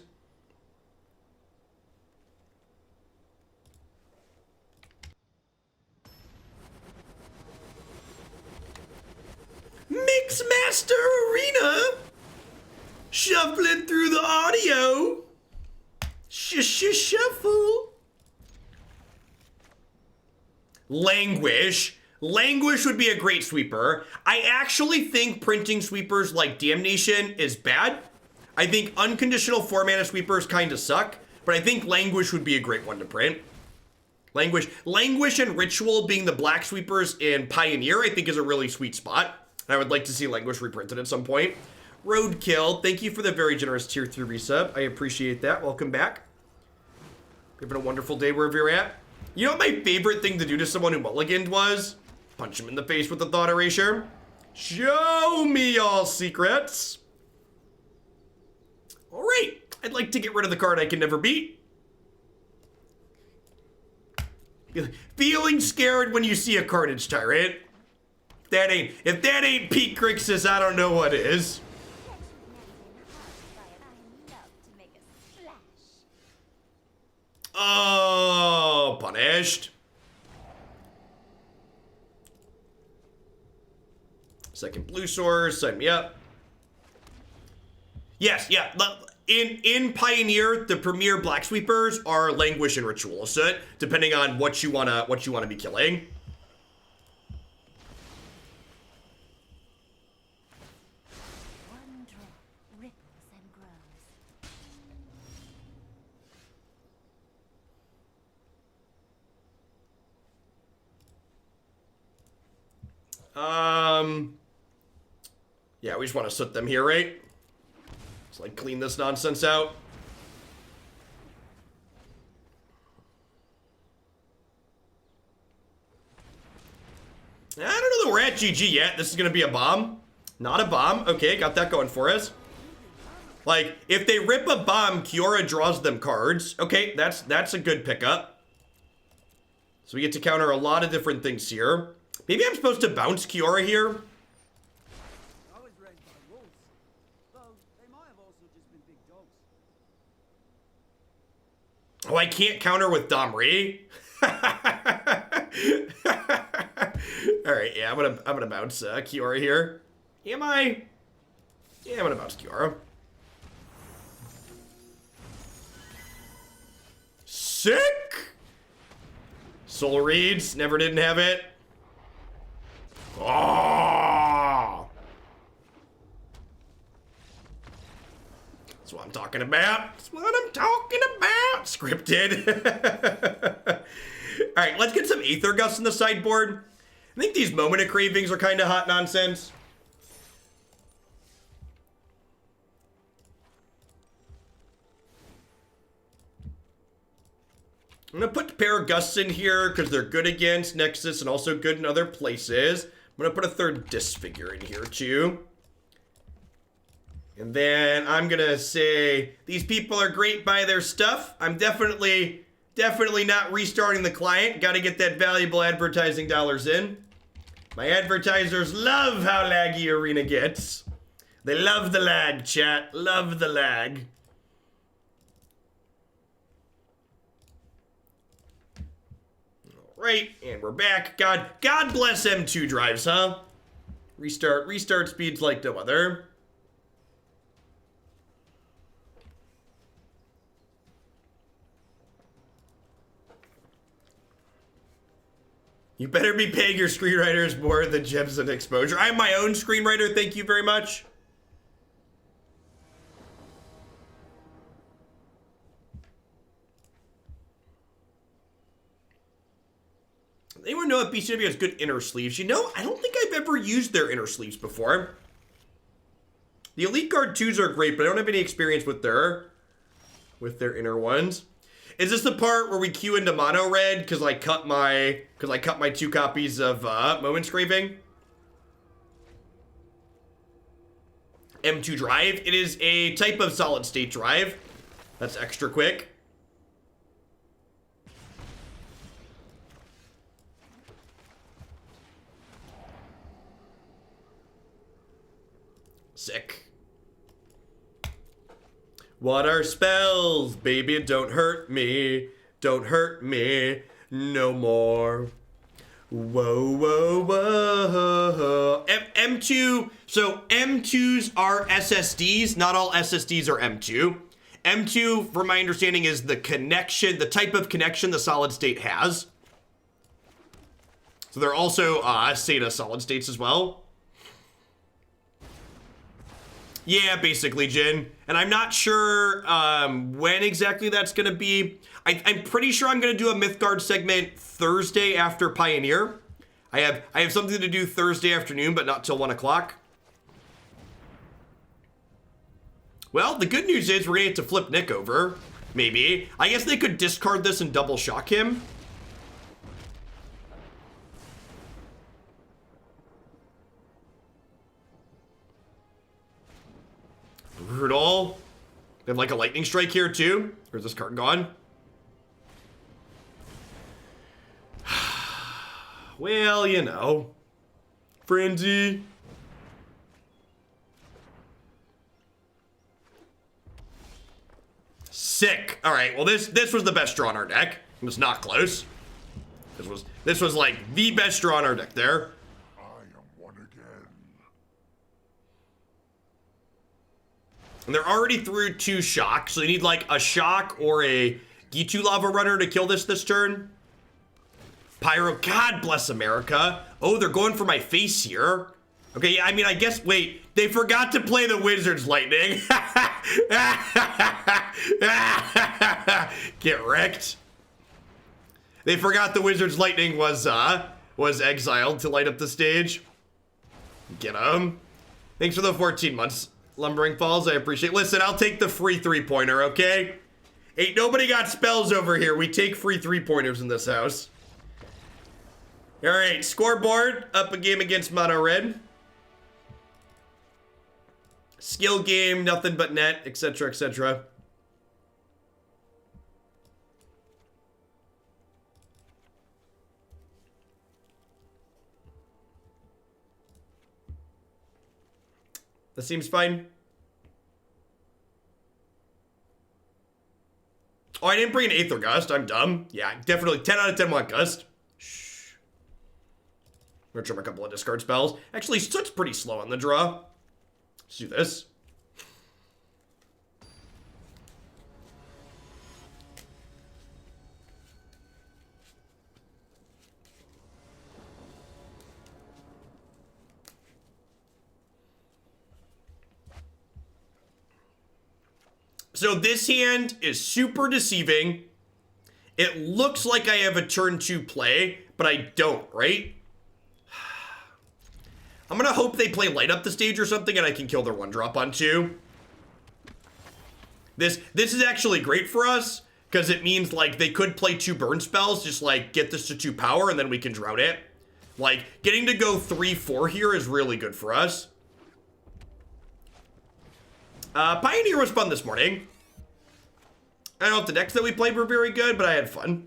Mixmaster Arena! Shuffling through the audio! Shuffle! Languish. Languish would be a great sweeper. I actually think printing sweepers like Damnation is bad. I think unconditional 4-mana sweepers kind of suck, but I think Languish would be a great one to print. Languish and Ritual being the black sweepers in Pioneer, I think is a really sweet spot. I would like to see Languish reprinted at some point. Roadkill, thank you for the very generous tier 3 resub. I appreciate that. Welcome back. Having a wonderful day wherever you're at. You know what my favorite thing to do to someone who mulliganed was? Punch him in the face with the Thought Erasure. Show me all secrets. All right, I'd like to get rid of the card I can never beat. Feeling scared when you see a Carnage Tyrant. If that ain't peak Grixis, I don't know what is. punished. Second blue source, sign me up. Yes, yeah. In Pioneer, the premier black sweepers are Languish and Ritual of Soot, depending on what you wanna be killing. One drop ripples and grows. Yeah, we just want to soot them here, right? Just like clean this nonsense out. I don't know that we're at GG yet. This is gonna be a bomb. Not a bomb. Okay, got that going for us. Like, if they rip a bomb, Kiora draws them cards. Okay, that's a good pickup. So we get to counter a lot of different things here. Maybe I'm supposed to bounce Kiora here. I was raised by wolves, though they might have also just been big dogs. Oh, I can't counter with Domri. All right, yeah, I'm gonna bounce Kiora here. Am I? Yeah, I'm gonna bounce Kiora. Sick. Soul Reeds, never didn't have it. Oh! That's what I'm talking about. That's what I'm talking about. Scripted. All right, let's get some Aether Gust in the sideboard. I think these Moment of Cravings are kind of hot nonsense. I'm going to put a pair of Gusts in here because they're good against Nexus and also good in other places. I'm going to put a third Disfigure in here too. And then I'm going to say, these people are great by their stuff. I'm definitely not restarting the client. Got to get that valuable advertising dollars in. My advertisers love how laggy Arena gets. They love the lag, chat. Love the lag. Right, and we're back. God bless M2 drives, huh? Restart speeds like no other. You better be paying your screenwriters more than gems and exposure. I'm my own screenwriter, thank you very much. Anyone know if BCW has good inner sleeves? You know, I don't think I've ever used their inner sleeves before. The Elite Guard 2s are great, but I don't have any experience with their inner ones. Is this the part where we queue into mono red because I cut my 2 copies of Moment's Craving? M2 drive. It is a type of solid state drive. That's extra quick. Sick. What are spells? Baby, don't hurt me. Don't hurt me no more. Whoa, whoa, whoa. M2, so M2s are SSDs. Not all SSDs are M2. M2, from my understanding, is the connection, the type of connection the solid state has. So they're also SATA solid states as well. Yeah, basically, Jin. And I'm not sure when exactly that's going to be. I'm pretty sure I'm going to do a Mythgard segment Thursday after Pioneer. I have something to do Thursday afternoon, but not till 1 o'clock. Well, the good news is we're going to get to flip Nick over. Maybe. I guess they could discard this and double shock him. Brutal. They have like a lightning strike here too. Or is this card gone? Well, you know. Frenzy. Sick. All right, well this was the best draw in our deck. It was not close. This was like the best draw on our deck there. I am one again. And they're already through 2 shocks, so they need like a shock or a Gitu Lava Runner to kill this turn. Pyro, God bless America. Oh, they're going for my face here. Okay, yeah, I mean, I guess, wait, they forgot to play the Wizard's Lightning. Get wrecked. They forgot the Wizard's Lightning was exiled to light up the stage. Get him. Thanks for the 14 months, Lumbering Falls. I appreciate it. Listen, I'll take the free 3-pointer, okay? Ain't nobody got spells over here. We take free 3-pointers in this house. All right, scoreboard. Up a game against Mono Red. Skill game, nothing but net, etc., etc. That seems fine. Oh, I didn't bring an Aether Gust. I'm dumb. Yeah, definitely 10 out of 10 want Gust. Shh. I'm gonna trim a couple of discard spells. Actually, Soot's pretty slow on the draw. Let's do this. So this hand is super deceiving. It looks like I have a turn 2 play, but I don't, right? I'm gonna hope they play light up the stage or something and I can kill their 1-drop on 2. This is actually great for us, because it means like they could play 2 burn spells, just like get this to 2 power and then we can drown it. Like getting to go 3-4 here is really good for us. Pioneer was fun this morning. I don't know if the decks that we played were very good, but I had fun.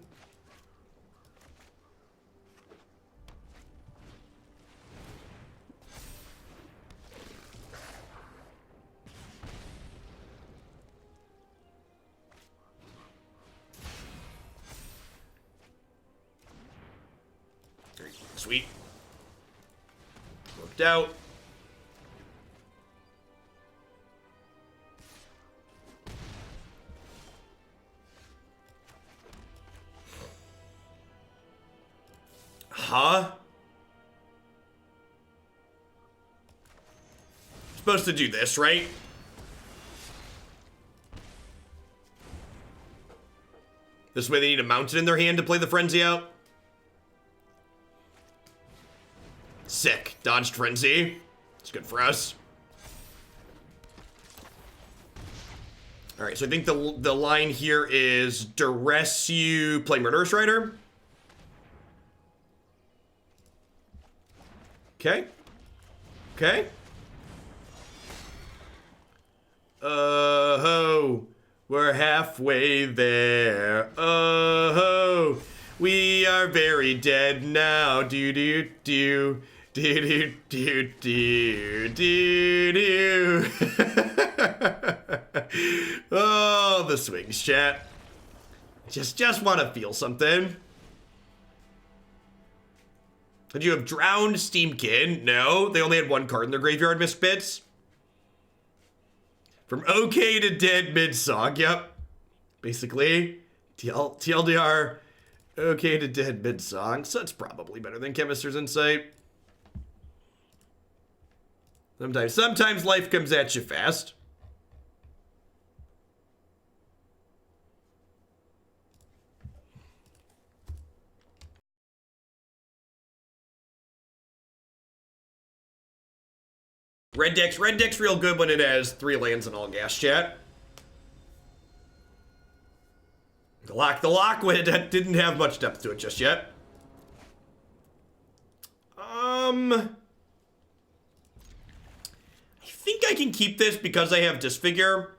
Sweet. Worked out. Huh? Supposed to do this, right? This way they need a mountain in their hand to play the Frenzy out. Sick. Dodged Frenzy. It's good for us. Alright, so I think the line here is Duress you play Murderous Rider. Okay. Okay. Oh, we're halfway there. Oh, we are very dead now. Do do do do do do do do do. Oh, the swings, chat. Just want to feel something. Did you have Drowned Steamkin? No, they only had 1 card in their graveyard, Misfits. From okay to dead mid-song, yep. Basically, TLDR, okay to dead mid-song, so it's probably better than Chemist's Insight. Sometimes life comes at you fast. Red deck's real good when it has 3 lands and all gas, chat. The Loch when it didn't have much depth to it just yet. I think I can keep this because I have Disfigure.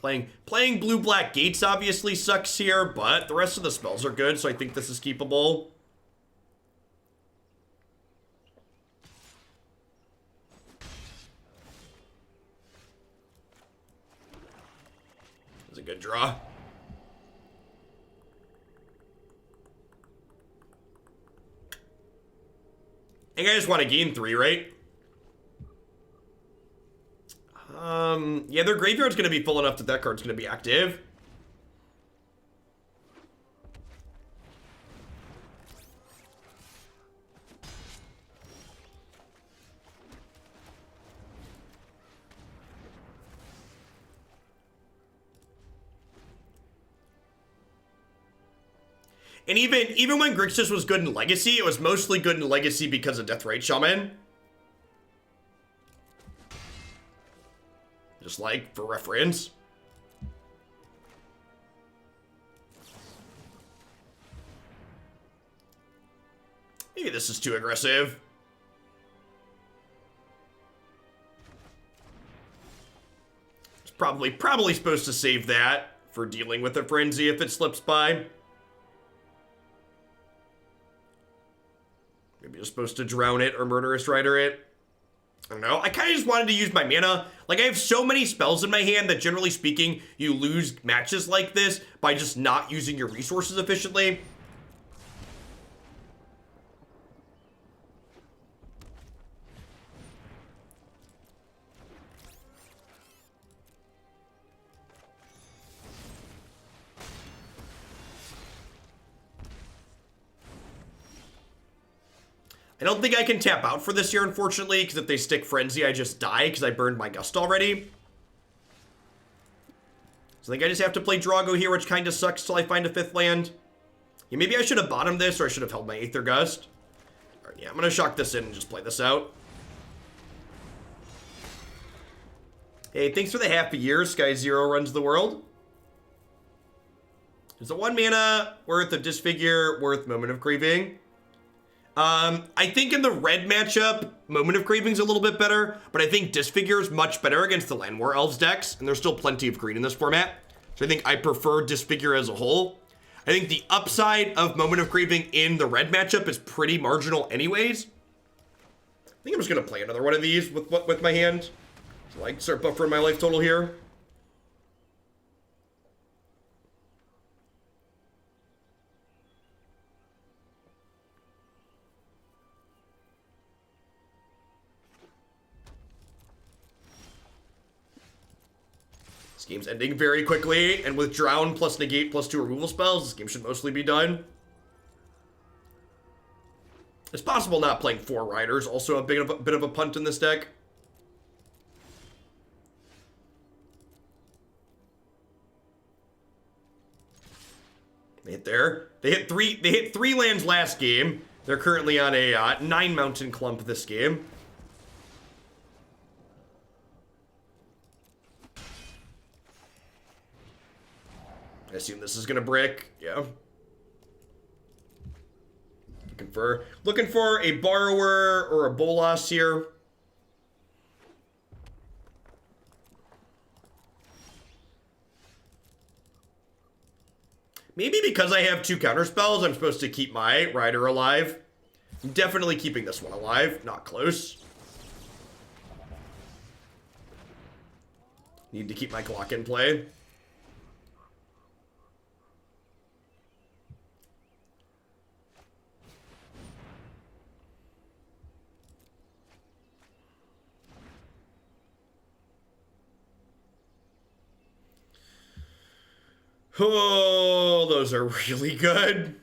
Playing blue-black gates obviously sucks here, but the rest of the spells are good, so I think this is keepable. That's a good draw. think I just want to gain 3, right? Yeah, their graveyard's going to be full enough that that card's going to be active. And even when Grixis was good in Legacy, it was mostly good in Legacy because of Deathrite Shaman. Just like, for reference. Maybe this is too aggressive. It's probably supposed to save that for dealing with a frenzy if it slips by. Maybe you're supposed to drown it or Murderous Rider it. I don't know. I kind of just wanted to use my mana. Like, I have so many spells in my hand that, generally speaking, you lose matches like this by just not using your resources efficiently. I don't think I can tap out for this here, unfortunately, because if they stick Frenzy, I just die because I burned my Gust already. So I think I just have to play Drago here, which kind of sucks till I find a 5th land. Yeah, maybe I should have bottomed this, or I should have held my Aether Gust. All right, yeah, I'm going to shock this in and just play this out. Hey, thanks for the half a year. Sky Zero runs the world. There's a 1 mana worth of Disfigure, worth Moment of Craving. I think in the red matchup, Moment of Craving's a little bit better, but I think Disfigure is much better against the Land War Elves decks, and there's still plenty of green in this format. So I think I prefer Disfigure as a whole. I think the upside of Moment of Craving in the red matchup is pretty marginal anyways. I think I'm just going to play another one of these with my hand. So I start buffering my life total here. Game's ending very quickly, and with Drown plus Negate plus 2 removal spells, this game should mostly be done. It's possible not playing 4 Riders, also a bit of a punt in this deck. They hit there. They hit three lands last game. They're currently on a 9 mountain clump this game. I assume this is gonna brick. Yeah. Looking for a Borrower or a Bolas here. Maybe because I have 2 counterspells, I'm supposed to keep my Rider alive. I'm definitely keeping this one alive. Not close. Need to keep my clock in play. Oh, those are really good.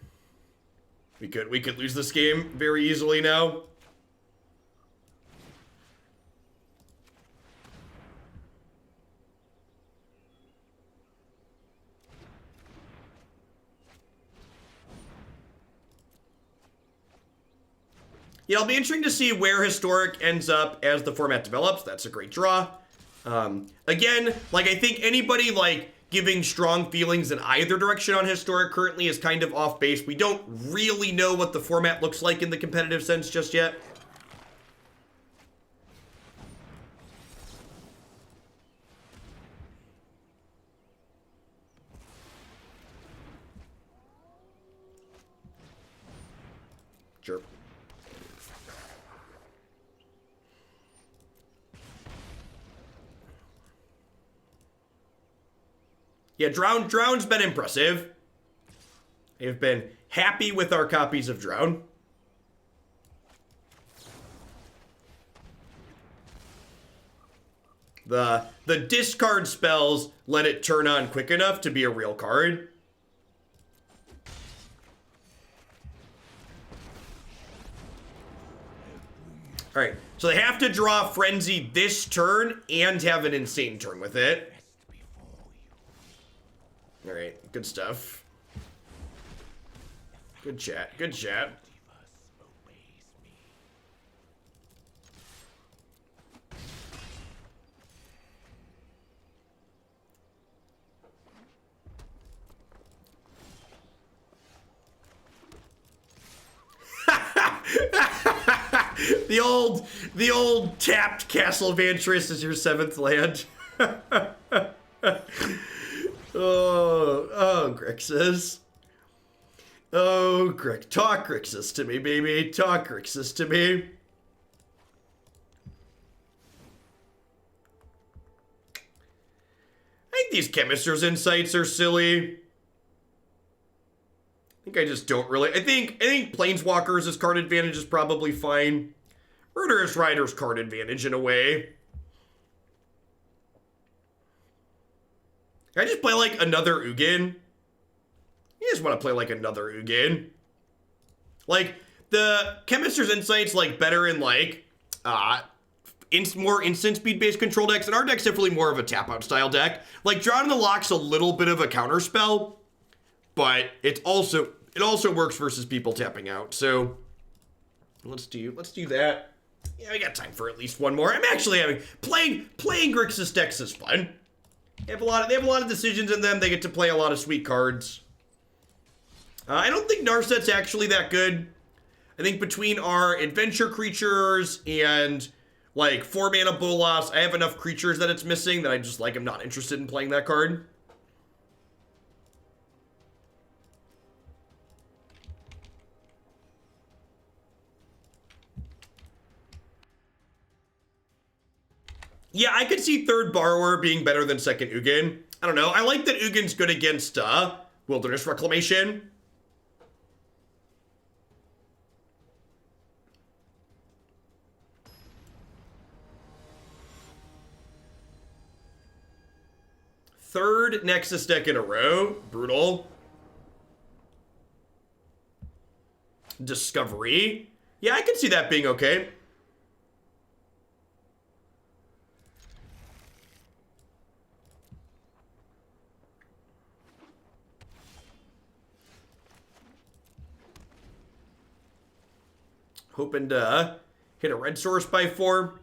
We could lose this game very easily now. Yeah, it'll be interesting to see where Historic ends up as the format develops. That's a great draw. Again, like, I think anybody, like, giving strong feelings in either direction on Historic currently is kind of off base. We don't really know what the format looks like in the competitive sense just yet. Sure. Yeah, Drown's been impressive. I've been happy with our copies of Drown. The discard spells let it turn on quick enough to be a real card. Alright, so they have to draw Frenzy this turn and have an insane turn with it. Alright, good stuff. Good chat, good chat. The old tapped Castle Vantress is your 7th land. oh, Grixis. Oh, talk Grixis to me, baby. Talk Grixis to me. I think these Chemist's Insights are silly. I think I just don't really. I think Planeswalkers' card advantage is probably fine. Murderous Rider's card advantage in a way. I just play like another Ugin. You just want to play like another Ugin. Like the Chemist's Insights like better in like more instant speed based control decks, and our deck's definitely more of a tap out style deck. Like Drowned the Loch's a little bit of a counter spell, but it also works versus people tapping out. So let's do that. Yeah, we got time for at least one more. I'm actually having playing Grixis decks is fun. They have a lot of decisions in them. They get to play a lot of sweet cards. I don't think Narset's actually that good. I think between our adventure creatures and like 4-mana Bolas, I have enough creatures that it's missing that I just like I'm not interested in playing that card. Yeah, I could see 3rd Borrower being better than 2nd Ugin. I don't know. I like that Ugin's good against Wilderness Reclamation. Third Nexus deck in a row. Brutal. Discovery. Yeah, I could see that being okay. Hoping to hit a red source by 4.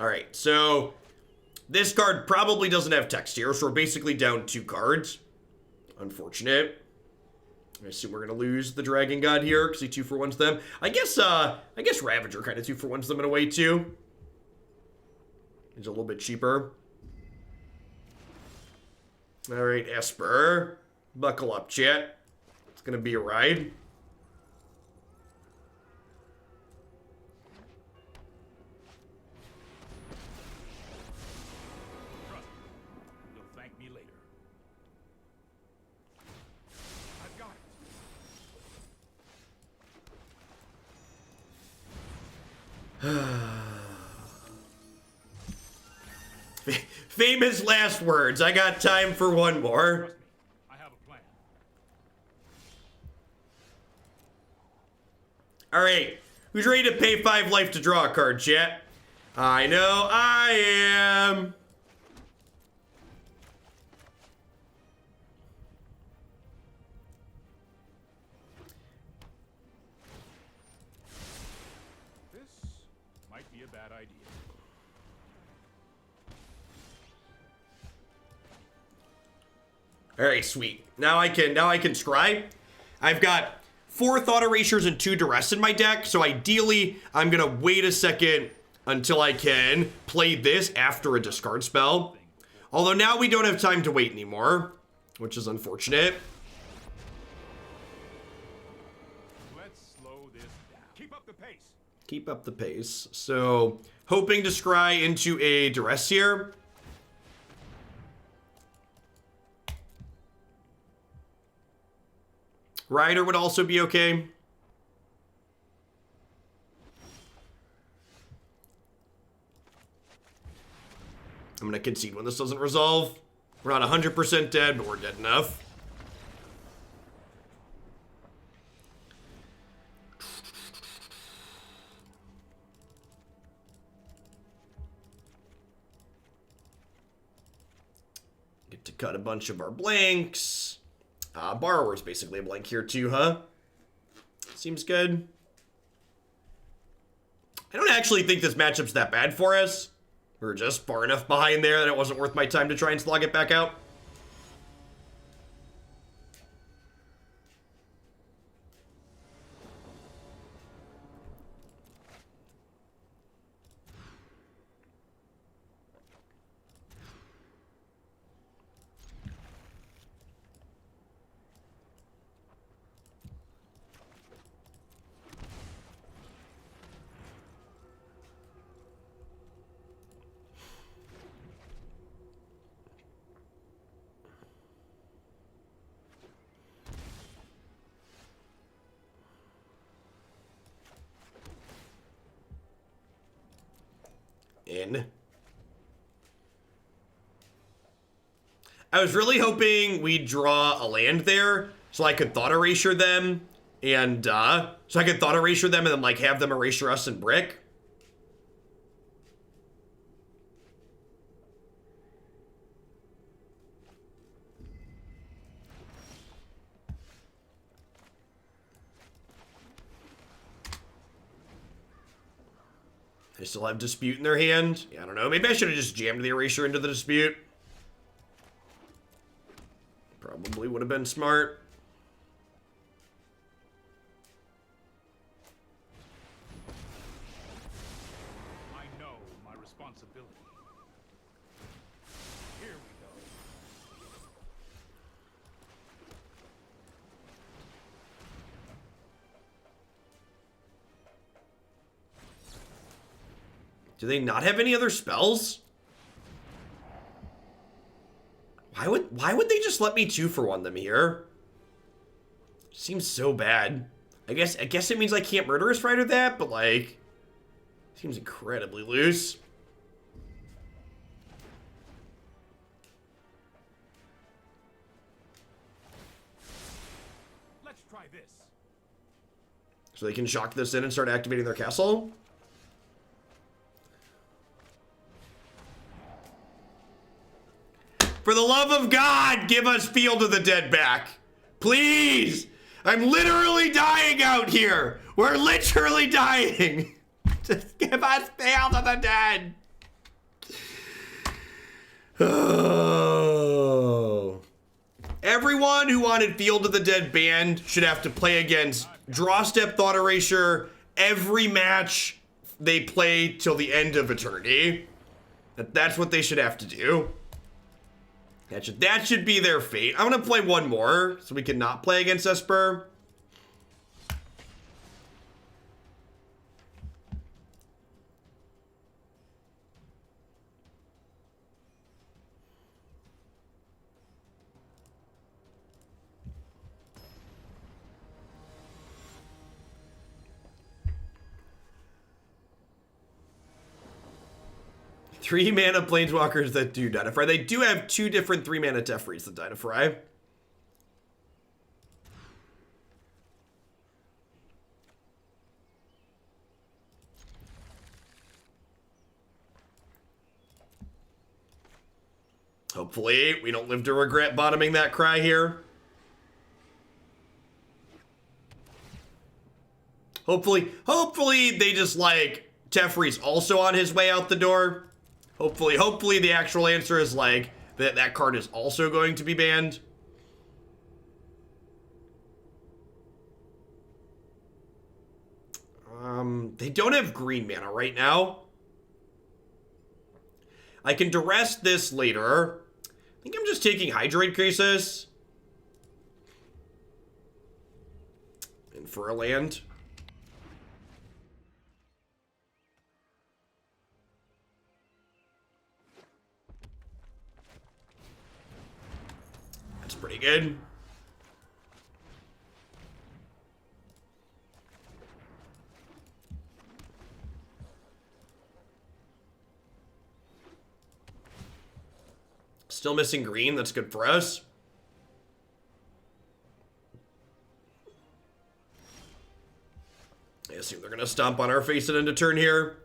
Alright, so this card probably doesn't have text here, so we're basically down 2 cards. Unfortunate. I assume we're gonna lose the Dragon God here, because he 2-for-1s them. I guess Ravager kind of 2-for-1s them in a way too. He's a little bit cheaper. Alright, Esper. Buckle up, chat. It's gonna be a ride. Famous last words. I got time for one more. I have a plan. Alright. Who's ready to pay 5 life to draw a card, chat? I know I am. This might be a bad idea. Alright, sweet. Now I can scry. I've got 4 Thought Erasures and 2 Duress in my deck, so ideally I'm gonna wait a second until I can play this after a discard spell. Although now we don't have time to wait anymore, which is unfortunate. Let's slow this down. Keep up the pace. Keep up the pace. So, hoping to scry into a Duress here. Rider would also be okay. gonna concede when this doesn't resolve. We're not 100% dead, but we're dead enough. Get to cut a bunch of our blanks. Borrower's basically a blank here too, huh? Seems good. I don't actually think this matchup's that bad for us. We're just far enough behind there that it wasn't worth my time to try and slog it back out. In. I was really hoping we'd draw a land there so I could Thought Erasure them and then like have them erasure us and brick. They still have Dispute in their hand. Yeah, I don't know. Maybe I should have just jammed the Erasure into the Dispute. Probably would have been smart. I know my responsibility. Here we go. Do they not have any other spells? Why would they just let me 2-for-1 them here? Seems so bad. I guess it means I can't Murderous Rider that, but like, seems incredibly loose. Let's try this. So they can shock this in and start activating their castle? For the love of God, give us Field of the Dead back. Please! I'm literally dying out here. We're literally dying. Just give us Field of the Dead. Oh. Everyone who wanted Field of the Dead banned should have to play against Draw Step Thought Erasure every match they play till the end of eternity. That's what they should have to do. That should be their fate. I'm gonna play one more so we can not play against Esper. Three mana planeswalkers that do Dynafry. They do have 2 different 3 mana Tefris that Dynafry. Hopefully, we don't live to regret bottoming that cry here. Hopefully they just like Teferi's also on his way out the door. Hopefully the actual answer is like that card is also going to be banned. They don't have green mana right now. I can Duress this later. I think I'm just taking Hydrate Grixis. And for a land. That's pretty good. Still missing green. That's good for us. I assume they're going to stomp on our face at end of turn here.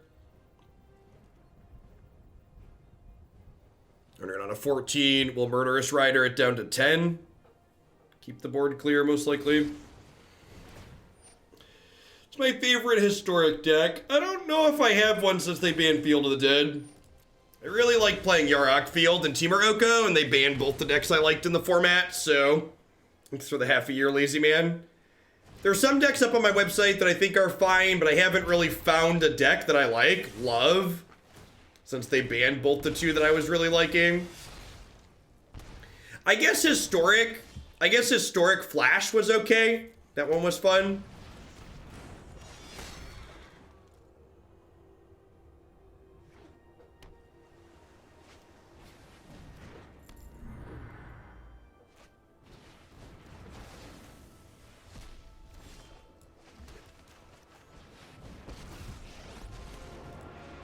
Turning on a 14. We'll Murderous Rider it down to 10. Keep the board clear, most likely. It's my favorite historic deck. I don't know if I have one since they banned Field of the Dead. I really like playing Yarok Field and Temur Oko, and they banned both the decks I liked in the format, so thanks for the half a year, lazy man. There are some decks up on my website that I think are fine, but I haven't really found a deck that I love, since they banned both the two that I was really liking. I guess Historic Flash was okay. That one was fun.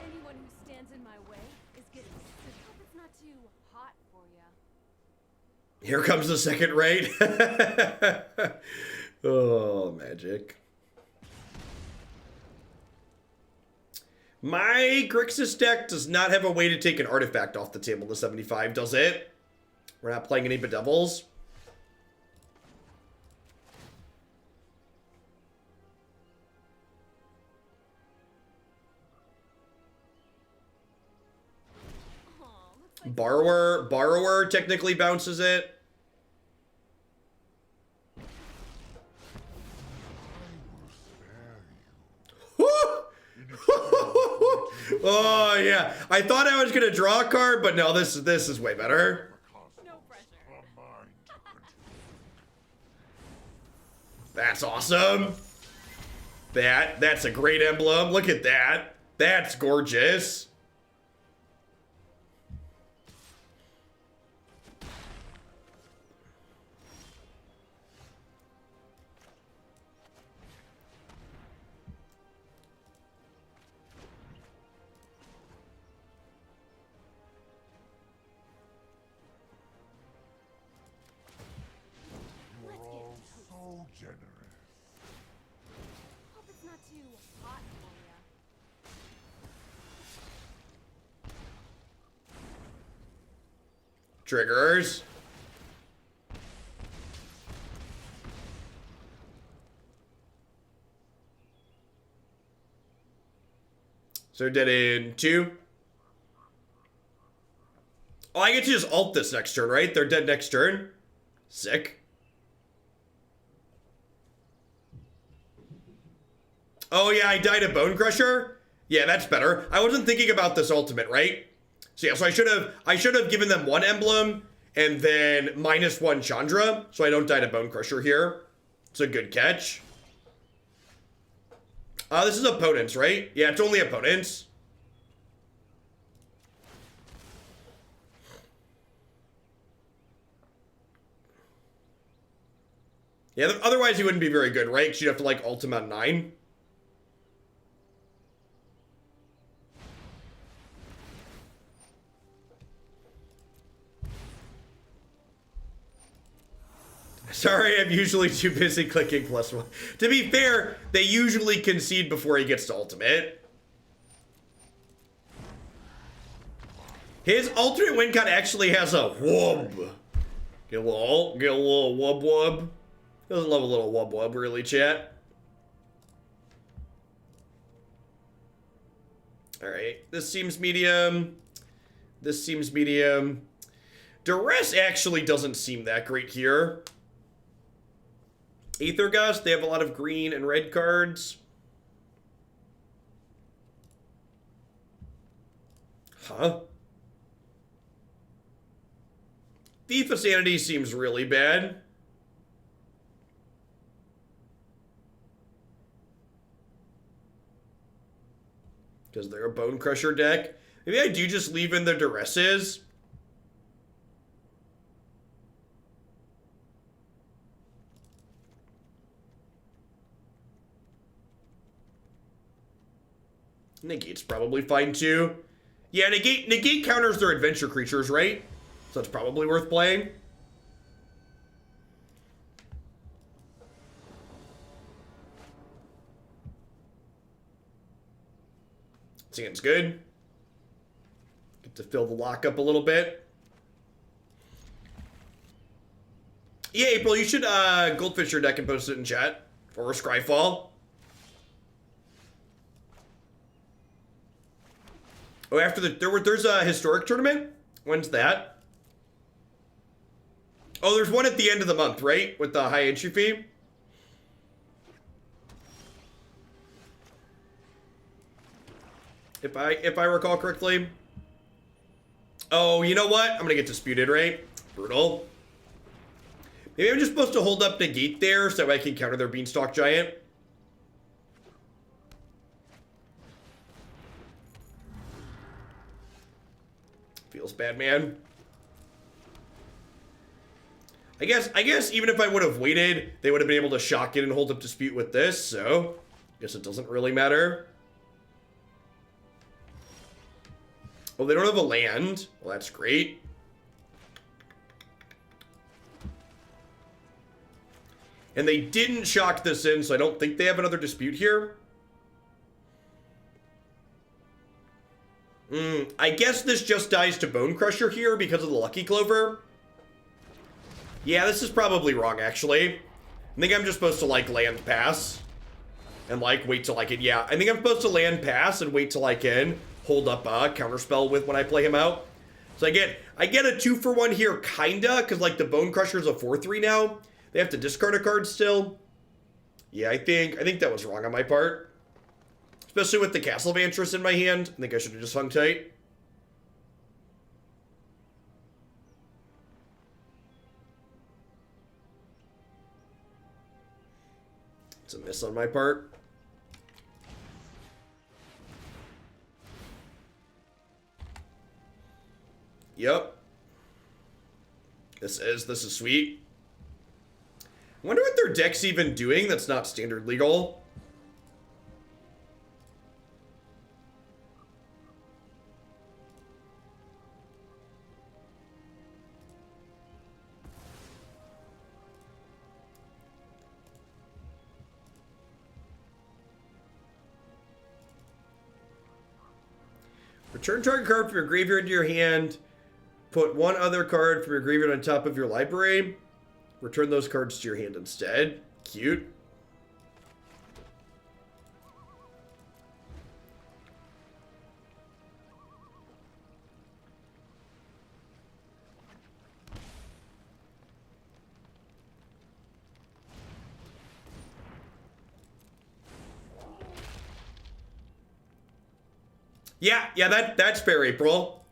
Anyone who stands in my way is getting sick. Hope it's not too hot for ya. Here comes the second raid. Oh, magic. My Grixis deck does not have a way to take an artifact off the table to 75, does it? We're not playing any bedevils. Borrower technically bounces it. Oh yeah, I thought I was gonna draw a card, but no, this is way better. No pressure. That's awesome. That's a great emblem. Look at that. That's gorgeous. You're all so generous. Hope it's not too hot for ya. Triggers. So dead in 2. Oh, I get to just ult this next turn, right? They're dead next turn. Sick. Oh yeah, I died a Bone Crusher? Yeah, that's better. I wasn't thinking about this ultimate, right? So yeah, so I should have given them one emblem and then -1 Chandra, so I don't die to Bone Crusher here. It's a good catch. This is opponents, right? Yeah, it's only opponents. Yeah, otherwise he wouldn't be very good, right? Because you'd have to, like, ult him on 9. Sorry, I'm usually too busy clicking +1. To be fair, they usually concede before he gets to ultimate. His alternate win con actually has a wub. Get a little wub. Doesn't love a little wub, really, chat. Alright, this seems medium. This seems medium. Duress actually doesn't seem that great here. Aether Gust, they have a lot of green and red cards. Huh? Thief of Sanity seems really bad. Because they're a Bone Crusher deck. Maybe I do just leave in the Duresses. Negate's probably fine too. Yeah, negate counters their adventure creatures, right? So it's probably worth playing. Seems good. Get to fill the lock up a little bit. Yeah, April, you should goldfish your deck and post it in chat for Scryfall. Oh, after there's a historic tournament? When's that? Oh, there's one at the end of the month, right? With the high entry fee? If I recall correctly. Oh, you know what? I'm gonna get disputed, right? Brutal. Maybe I'm just supposed to hold up Negate there so I can counter their Beanstalk Giant. Feels bad, man. I guess even if I would have waited, they would have been able to shock it and hold up Dispute with this, so I guess it doesn't really matter. Oh, they don't have a land. Well, that's great. And they didn't shock this in, so I don't think they have another Dispute here. I guess this just dies to Bone Crusher here because of the Lucky Clover. Yeah, this is probably wrong, actually. I think I'm just supposed to, like, land pass. And, like, wait till I can... Yeah, I think I'm supposed to land pass and wait till I can hold up a counterspell with when I play him out. So I get a 2-for-1 here, kinda, because, like, the Bone Crusher's a 4-3 now. They have to discard a card still. Yeah, I think that was wrong on my part. Especially with the Castle Vantress in my hand. I think I should have just hung tight. It's a miss on my part. Yep. This is sweet. I wonder what their deck's even doing that's not standard legal. Return target card from your graveyard to your hand. Put one other card from your graveyard on top of your library. Return those cards to your hand instead. Cute. Yeah, that's fair, April.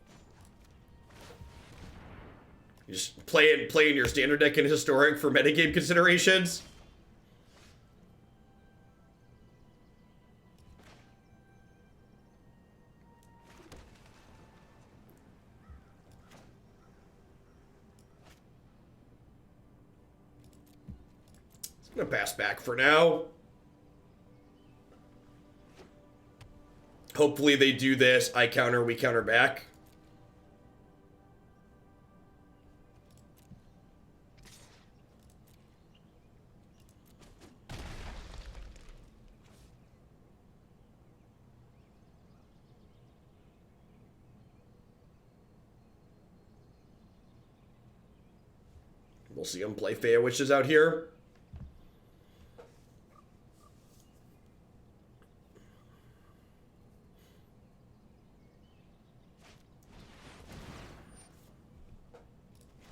You just play in your standard deck and historic for metagame considerations. It's gonna pass back for now. Hopefully they do this. I counter, we counter back. We'll see him play Feywish Witches out here.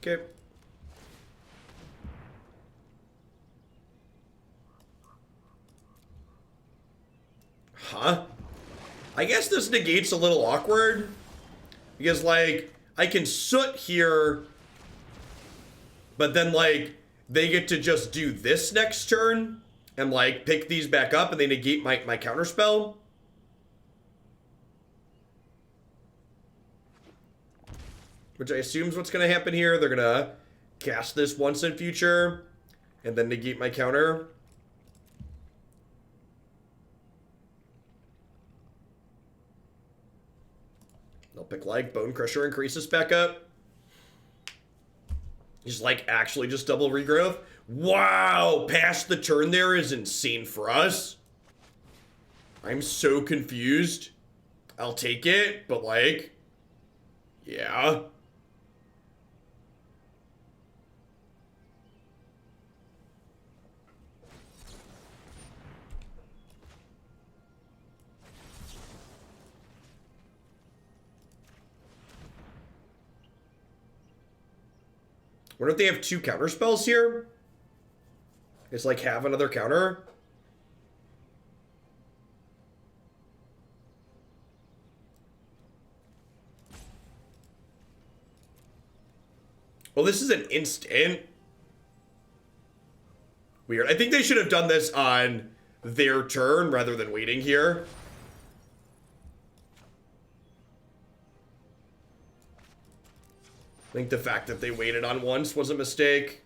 Okay. Huh? I guess this negate's a little awkward. Because, like, I can Soot here, but then, like, they get to just do this next turn and, like, pick these back up and they negate my counterspell. Which I assume is what's going to happen here. They're going to cast this once in future and then negate my counter. They'll pick like Bone Crusher and Grixis back up. He's like actually just double regrowth. Wow, past the turn there is insane for us. I'm so confused. I'll take it, but like, yeah. Wonder if they have 2 counter spells here? It's like have another counter. Well, this is an instant. Weird. I think they should have done this on their turn rather than waiting here. I think the fact that they waited on once was a mistake.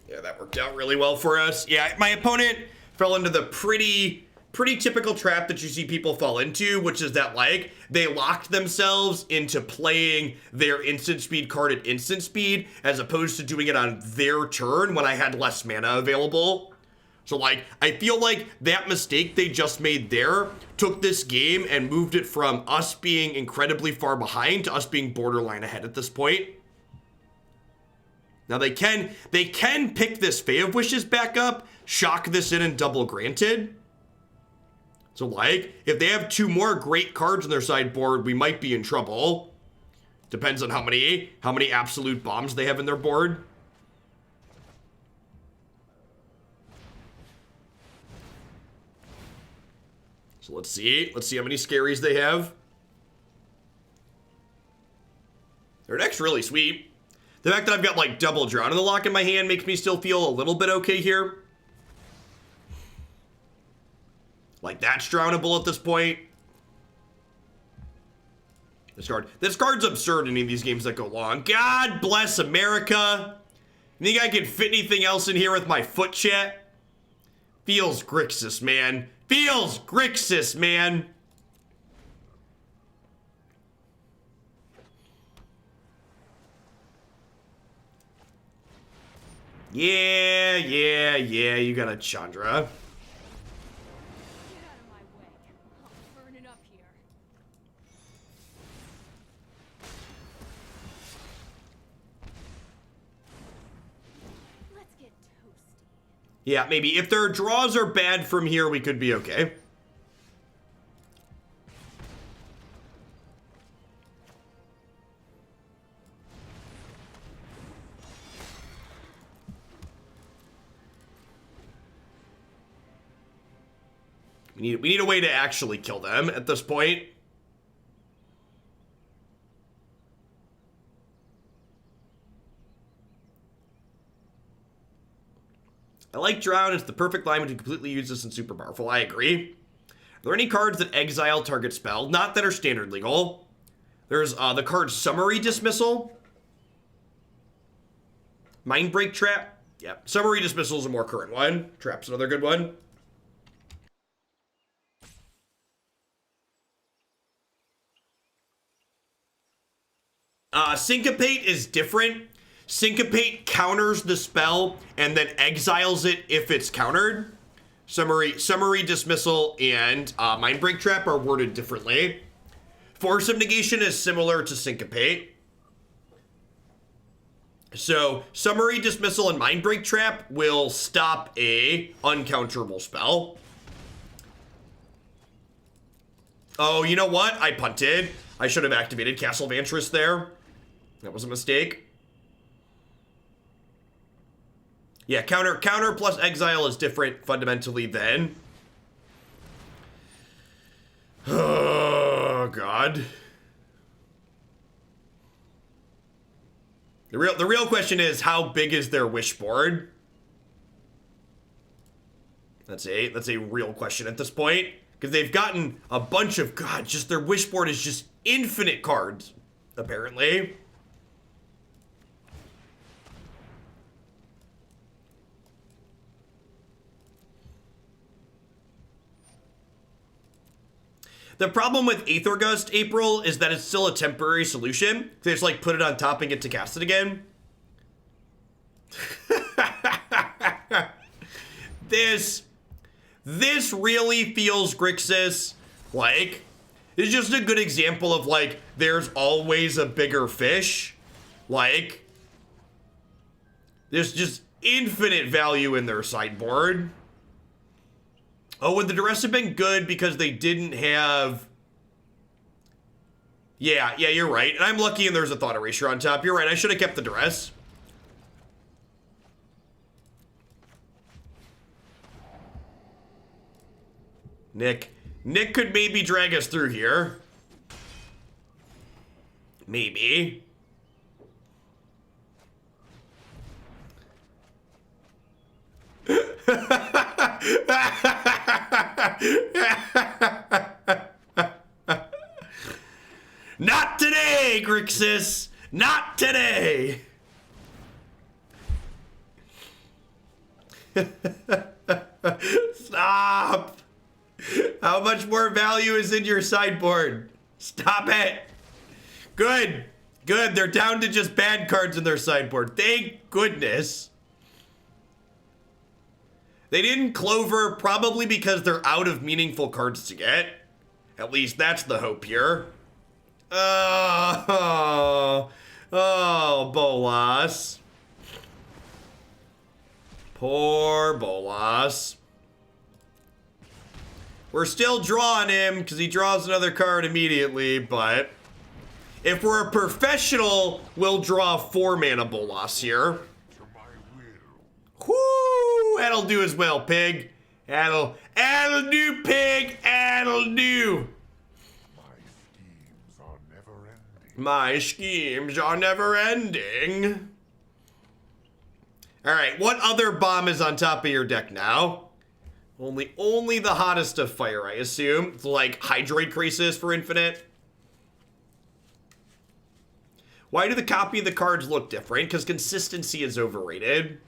Yeah, that worked out really well for us. Yeah, my opponent fell into the pretty typical trap that you see people fall into, which is that, like, they locked themselves into playing their instant speed card at instant speed, as opposed to doing it on their turn when I had less mana available. So, like, I feel like that mistake they just made there took this game and moved it from us being incredibly far behind to us being borderline ahead at this point. Now, they can pick this Fae of Wishes back up, shock this in, and double granted. So, like, if they have 2 more great cards on their sideboard, we might be in trouble. Depends on how many absolute bombs they have in their board. So let's see how many scaries they have. Their deck's really sweet. The fact that I've got like double Drown in the Loch in my hand makes me still feel a little bit okay here. Like, that's drownable at this point. This card's absurd in any of these games that go long. God bless America. You think I can fit anything else in here with my foot chat? Feels Grixis, man. Feels Grixis, man. Yeah, you got a Chandra. Get out of my way. I'll burn it up here. Let's get toasty. Yeah, maybe. If their draws are bad from here, we could be okay. We need a way to actually kill them at this point. I like Drown. It's the perfect line to completely use this and super powerful. I agree. Are there any cards that exile target spell? Not that are standard legal. There's the card Summary Dismissal. Mindbreak Trap. Yeah, Summary Dismissal is a more current one. Trap's another good one. Syncopate is different. Syncopate counters the spell and then exiles it if it's countered. Summary Dismissal and Mindbreak Trap are worded differently. Force of Negation is similar to Syncopate. So Summary Dismissal and Mindbreak Trap will stop a uncounterable spell. Oh, you know what? I punted. I should have activated Castle Vantress there. That was a mistake. Yeah, counter plus exile is different fundamentally then. Oh, God. The real question is, how big is their wish board? That's a real question at this point. Because they've gotten a bunch of, God, just their wish board is just infinite cards, apparently. The problem with Aether Gust, April, is that it's still a temporary solution. They just like put it on top and get to cast it again. This really feels Grixis like it's just a good example of like there's always a bigger fish. Like there's just infinite value in their sideboard. Oh, would the Duress have been good because they didn't have... Yeah, you're right. And I'm lucky and there's a Thought Erasure on top. You're right, I should have kept the Duress. Nick could maybe drag us through here. Maybe. Not today, Grixis! Not today! Stop! How much more value is in your sideboard? Stop it! Good. Good. They're down to just bad cards in their sideboard. Thank goodness. They didn't Clover probably because they're out of meaningful cards to get. At least that's the hope here. Oh, Bolas. Poor Bolas. We're still drawing him because he draws another card immediately, but if we're a professional, we'll draw 4 mana Bolas here. Whoo! That'll do as well, pig. That'll do, pig. That'll do. My schemes are never ending. All right, what other bomb is on top of your deck now? Only the hottest of fire, I assume. It's like Hydroid Crisis for infinite. Why do the copy of the cards look different? Because consistency is overrated.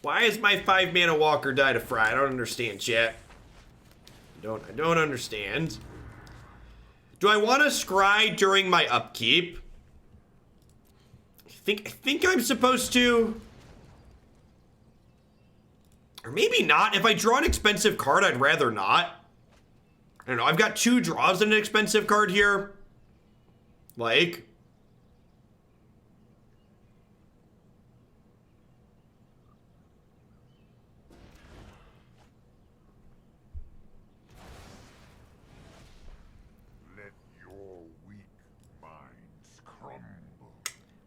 Why is my 5 mana walker die to Fry? I don't understand, chat. I don't understand. Do I want to scry during my upkeep? I think I'm supposed to. Or maybe not. If I draw an expensive card, I'd rather not. I don't know. I've got 2 draws and an expensive card here. Like.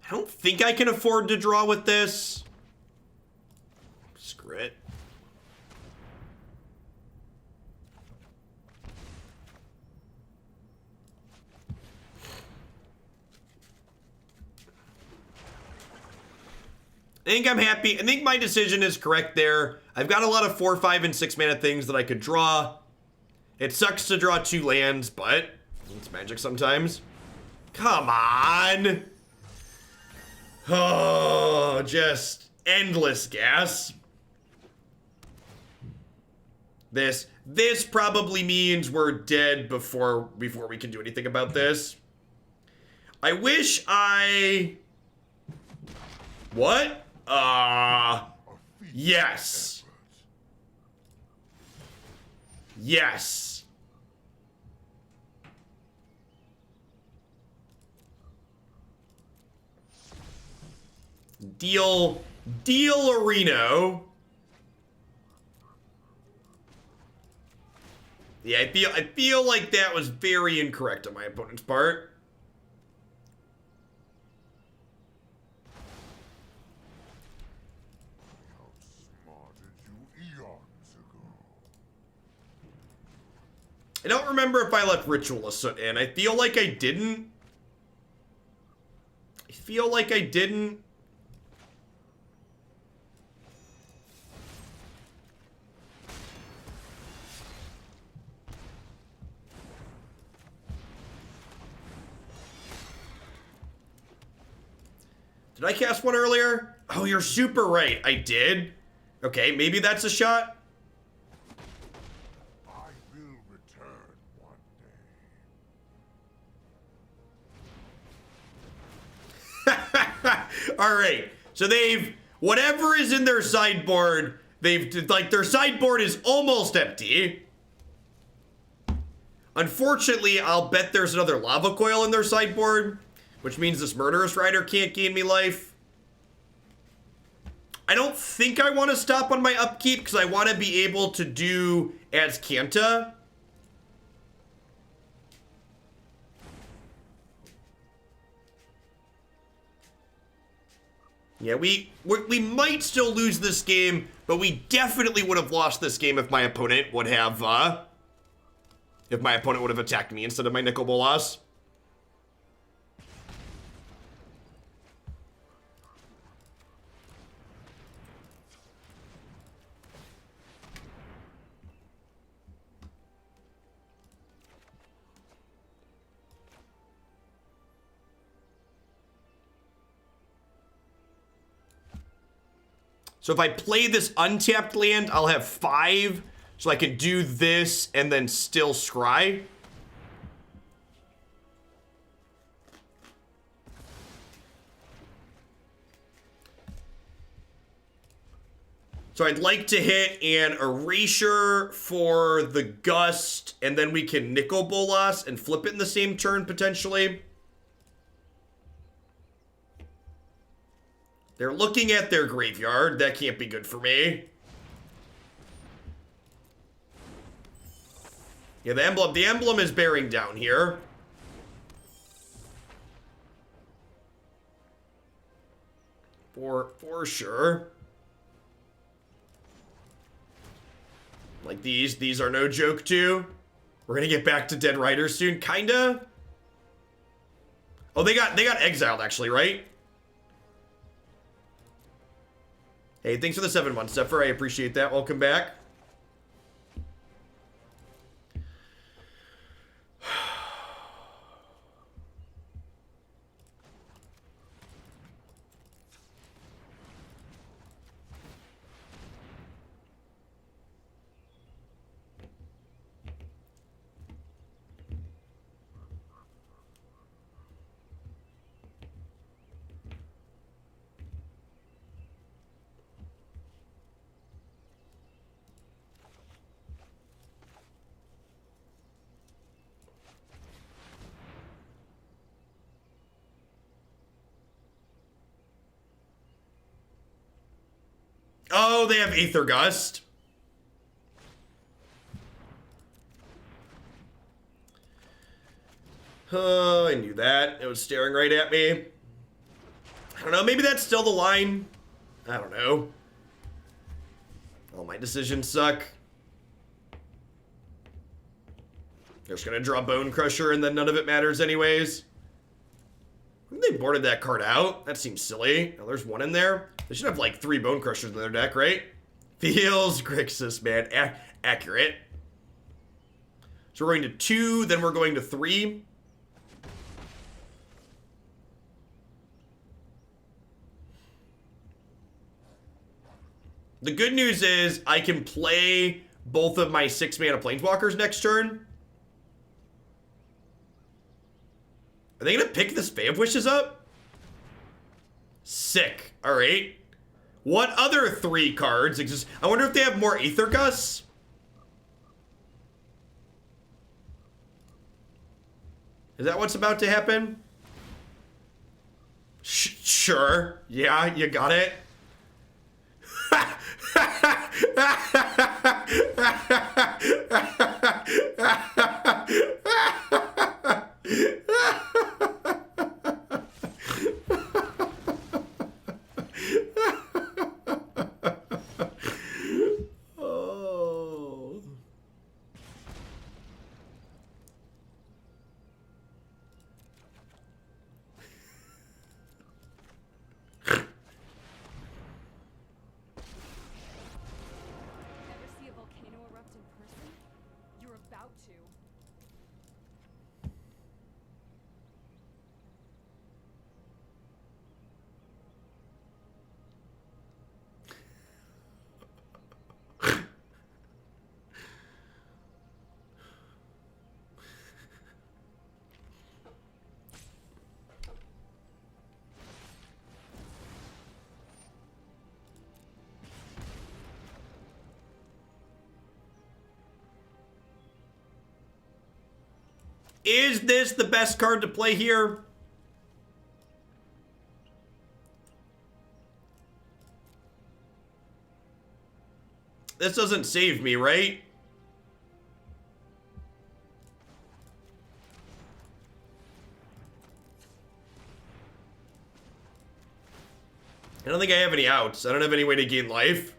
I don't think I can afford to draw with this. Screw it. I think I'm happy. I think my decision is correct there. I've got a lot of 4, 5, and 6 mana things that I could draw. It sucks to draw 2 lands, but it's Magic sometimes. Come on. Oh, just endless gas. This probably means we're dead before we can do anything about this. I wish I... What? Yes. Yes. Deal Areno. Yeah, I feel like that was very incorrect on my opponent's part. I don't remember if I left Ritual of Soot in. I feel like I didn't. Did I cast one earlier? Oh, you're super right. I did. Okay, maybe that's a shot. I will return one day. All right. So they've, whatever is in their sideboard, they've, like, their sideboard is almost empty. Unfortunately, I'll bet there's another lava coil in their sideboard, which means this Murderous Rider can't gain me life. I don't think I want to stop on my upkeep because I want to be able to do Azcanta. Yeah, we might still lose this game, but we definitely would have lost this game if my opponent would have attacked me instead of my Nicol Bolas. So if I play this untapped land, I'll have 5, so I can do this and then still scry. So I'd like to hit an Erasure for the Gust, and then we can Nicol Bolas and flip it in the same turn, potentially. They're looking at their graveyard. That can't be good for me. Yeah, the emblem is bearing down here. For sure. Like these are no joke too. We're gonna get back to Dead Riders soon, kinda. Oh, they got exiled actually, right? Hey, thanks for the 7 months, Zephyr. I appreciate that. Welcome back. Oh, they have Aether Gust. Oh, I knew that. It was staring right at me. I don't know, maybe that's still the line. I don't know. All my decisions suck. They're just gonna draw Bone Crusher and then none of it matters anyways. They boarded that card out. That seems silly. Oh, there's one in there. They should have like 3 Bone Crushers in their deck, right? Feels Grixis, man. Accurate. So we're going to 2, then we're going to 3. The good news is I can play both of my 6-mana Planeswalkers next turn. Are they gonna pick this Bay of Wishes up? Sick. All right. What other 3 cards exist? I wonder if they have more Aether Gusts. Is that what's about to happen? Sure. Yeah, you got it. Oh. Ever see a volcano erupt in person? Is this the best card to play here? This doesn't save me, right? I don't think I have any outs. I don't have any way to gain life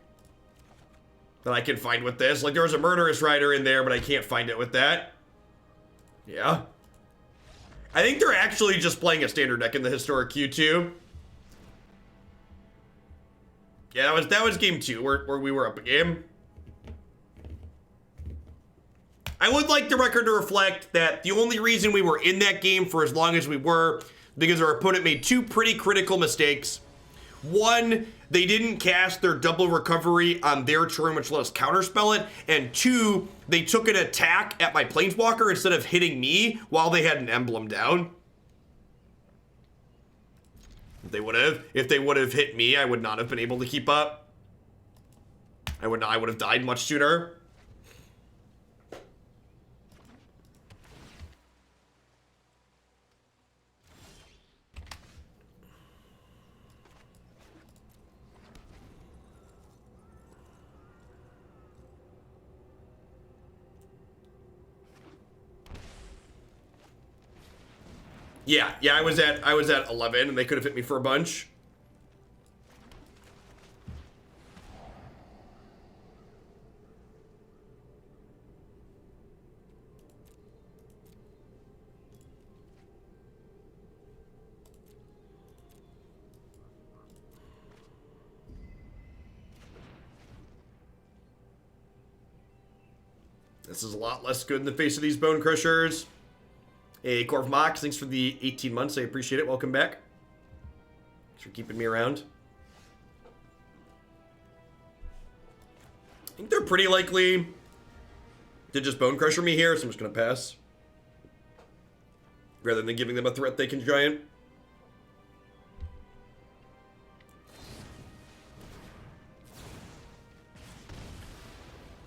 that I can find with this. Like, there was a Murderous Rider in there, but I can't find it with that. Yeah. I think they're actually just playing a standard deck in the historic queue, too. Yeah, that was game 2, where we were up a game. I would like the record to reflect that the only reason we were in that game for as long as we were, because our opponent made 2 pretty critical mistakes. One, they didn't cast their double recovery on their turn, which let us counterspell it. And 2, they took an attack at my Planeswalker instead of hitting me while they had an emblem down. If they would have hit me, I would not have been able to keep up. I would have died much sooner. Yeah, I was at 11 and they could have hit me for a bunch. This is a lot less good in the face of these Bone Crushers. Hey, Corv Mox, thanks for the 18 months. I appreciate it. Welcome back. Thanks for keeping me around. I think they're pretty likely to just Bone Crusher me here, so I'm just going to pass. Rather than giving them a threat they can giant.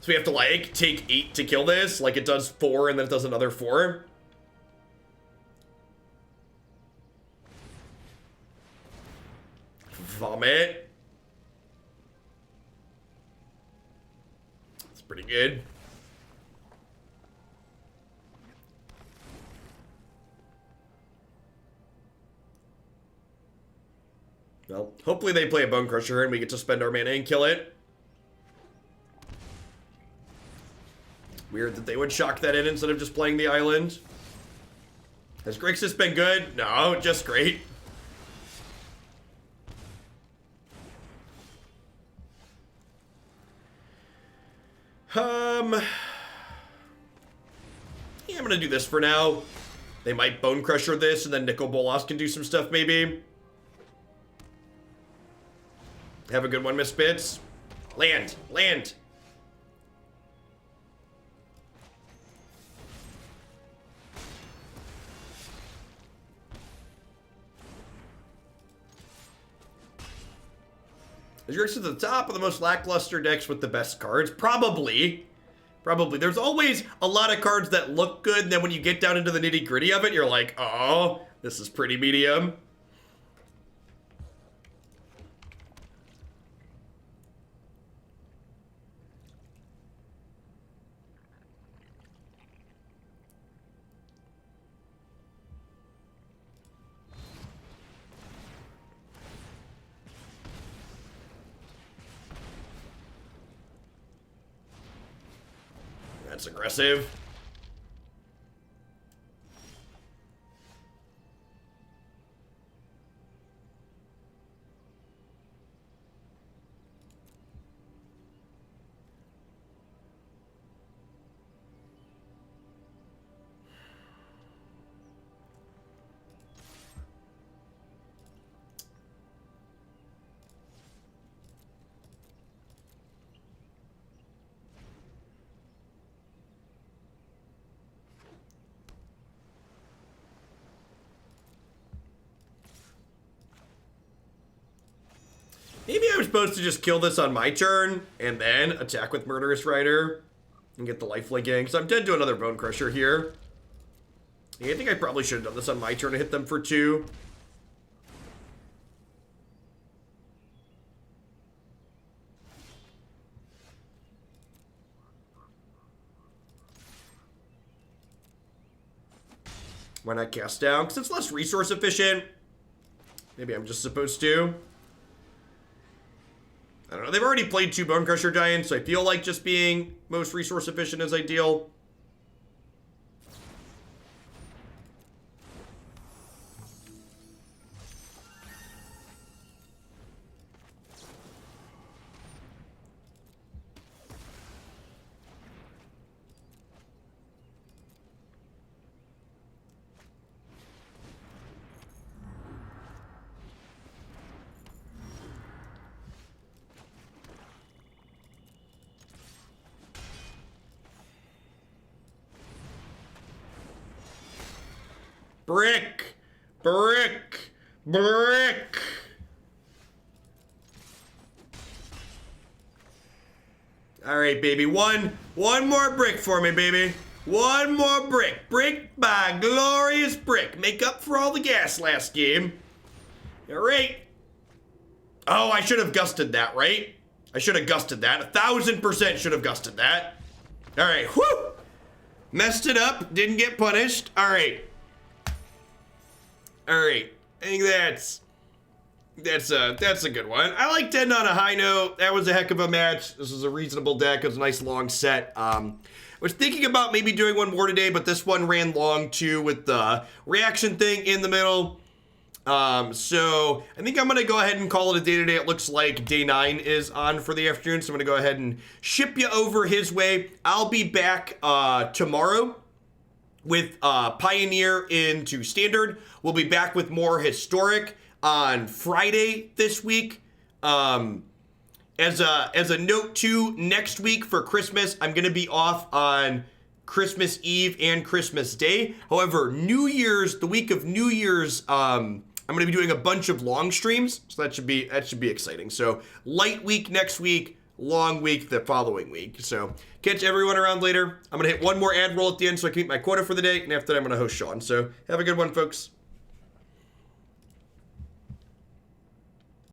So we have to, like, take 8 to kill this. Like, it does 4 and then it does another 4. Vomit. It's pretty good. Well, hopefully they play a Bone Crusher and we get to spend our mana and kill it. Weird that they would shock that in instead of just playing the island. Has Grixis been good? No, just great. Yeah, I'm gonna do this for now. They might Bone Crusher this, and then Nicol Bolas can do some stuff, maybe. Have a good one, Miss Bits. Land. Land. Is Grixis at the top of the most lackluster decks with the best cards? Probably. Probably. There's always a lot of cards that look good, and then when you get down into the nitty-gritty of it, you're like, oh, this is pretty medium. That's aggressive. Maybe I was supposed to just kill this on my turn and then attack with Murderous Rider and get the lifelinking. So I'm dead to another Bone Crusher here. Yeah, I think I probably should have done this on my turn to hit them for 2. Why not cast down? Because it's less resource efficient. Maybe I'm just supposed to. I don't know. They've already played 2 Bone Crusher Giants, so I feel like just being most resource efficient is ideal. Brick! Brick! Brick! Alright, baby. One more brick for me, baby. One more brick. Brick by glorious brick. Make up for all the gas last game. Alright. Oh, I should have gusted that, right? I should have gusted that. 1000% should have gusted that. Alright, whew! Messed it up. Didn't get punished. Alright. Alright, I think that's a good one. I like to end on a high note. That was a heck of a match. This was a reasonable deck. It was a nice long set. I was thinking about maybe doing one more today, but this one ran long too with the reaction thing in the middle. So I think I'm gonna go ahead and call it a day today. It looks like day 9 is on for the afternoon, so I'm gonna go ahead and ship you over his way. I'll be back tomorrow with Pioneer into Standard. We'll be back with more Historic on Friday this week. As a note too, next week for Christmas, I'm gonna be off on Christmas Eve and Christmas Day. However, New Year's, the week of New Year's, I'm gonna be doing a bunch of long streams, so that should be exciting. So light week next week, long week the following week. So catch everyone around later. I'm gonna hit one more ad roll at the end so I can meet my quota for the day, and after that I'm gonna host Sean. So have a good one, folks.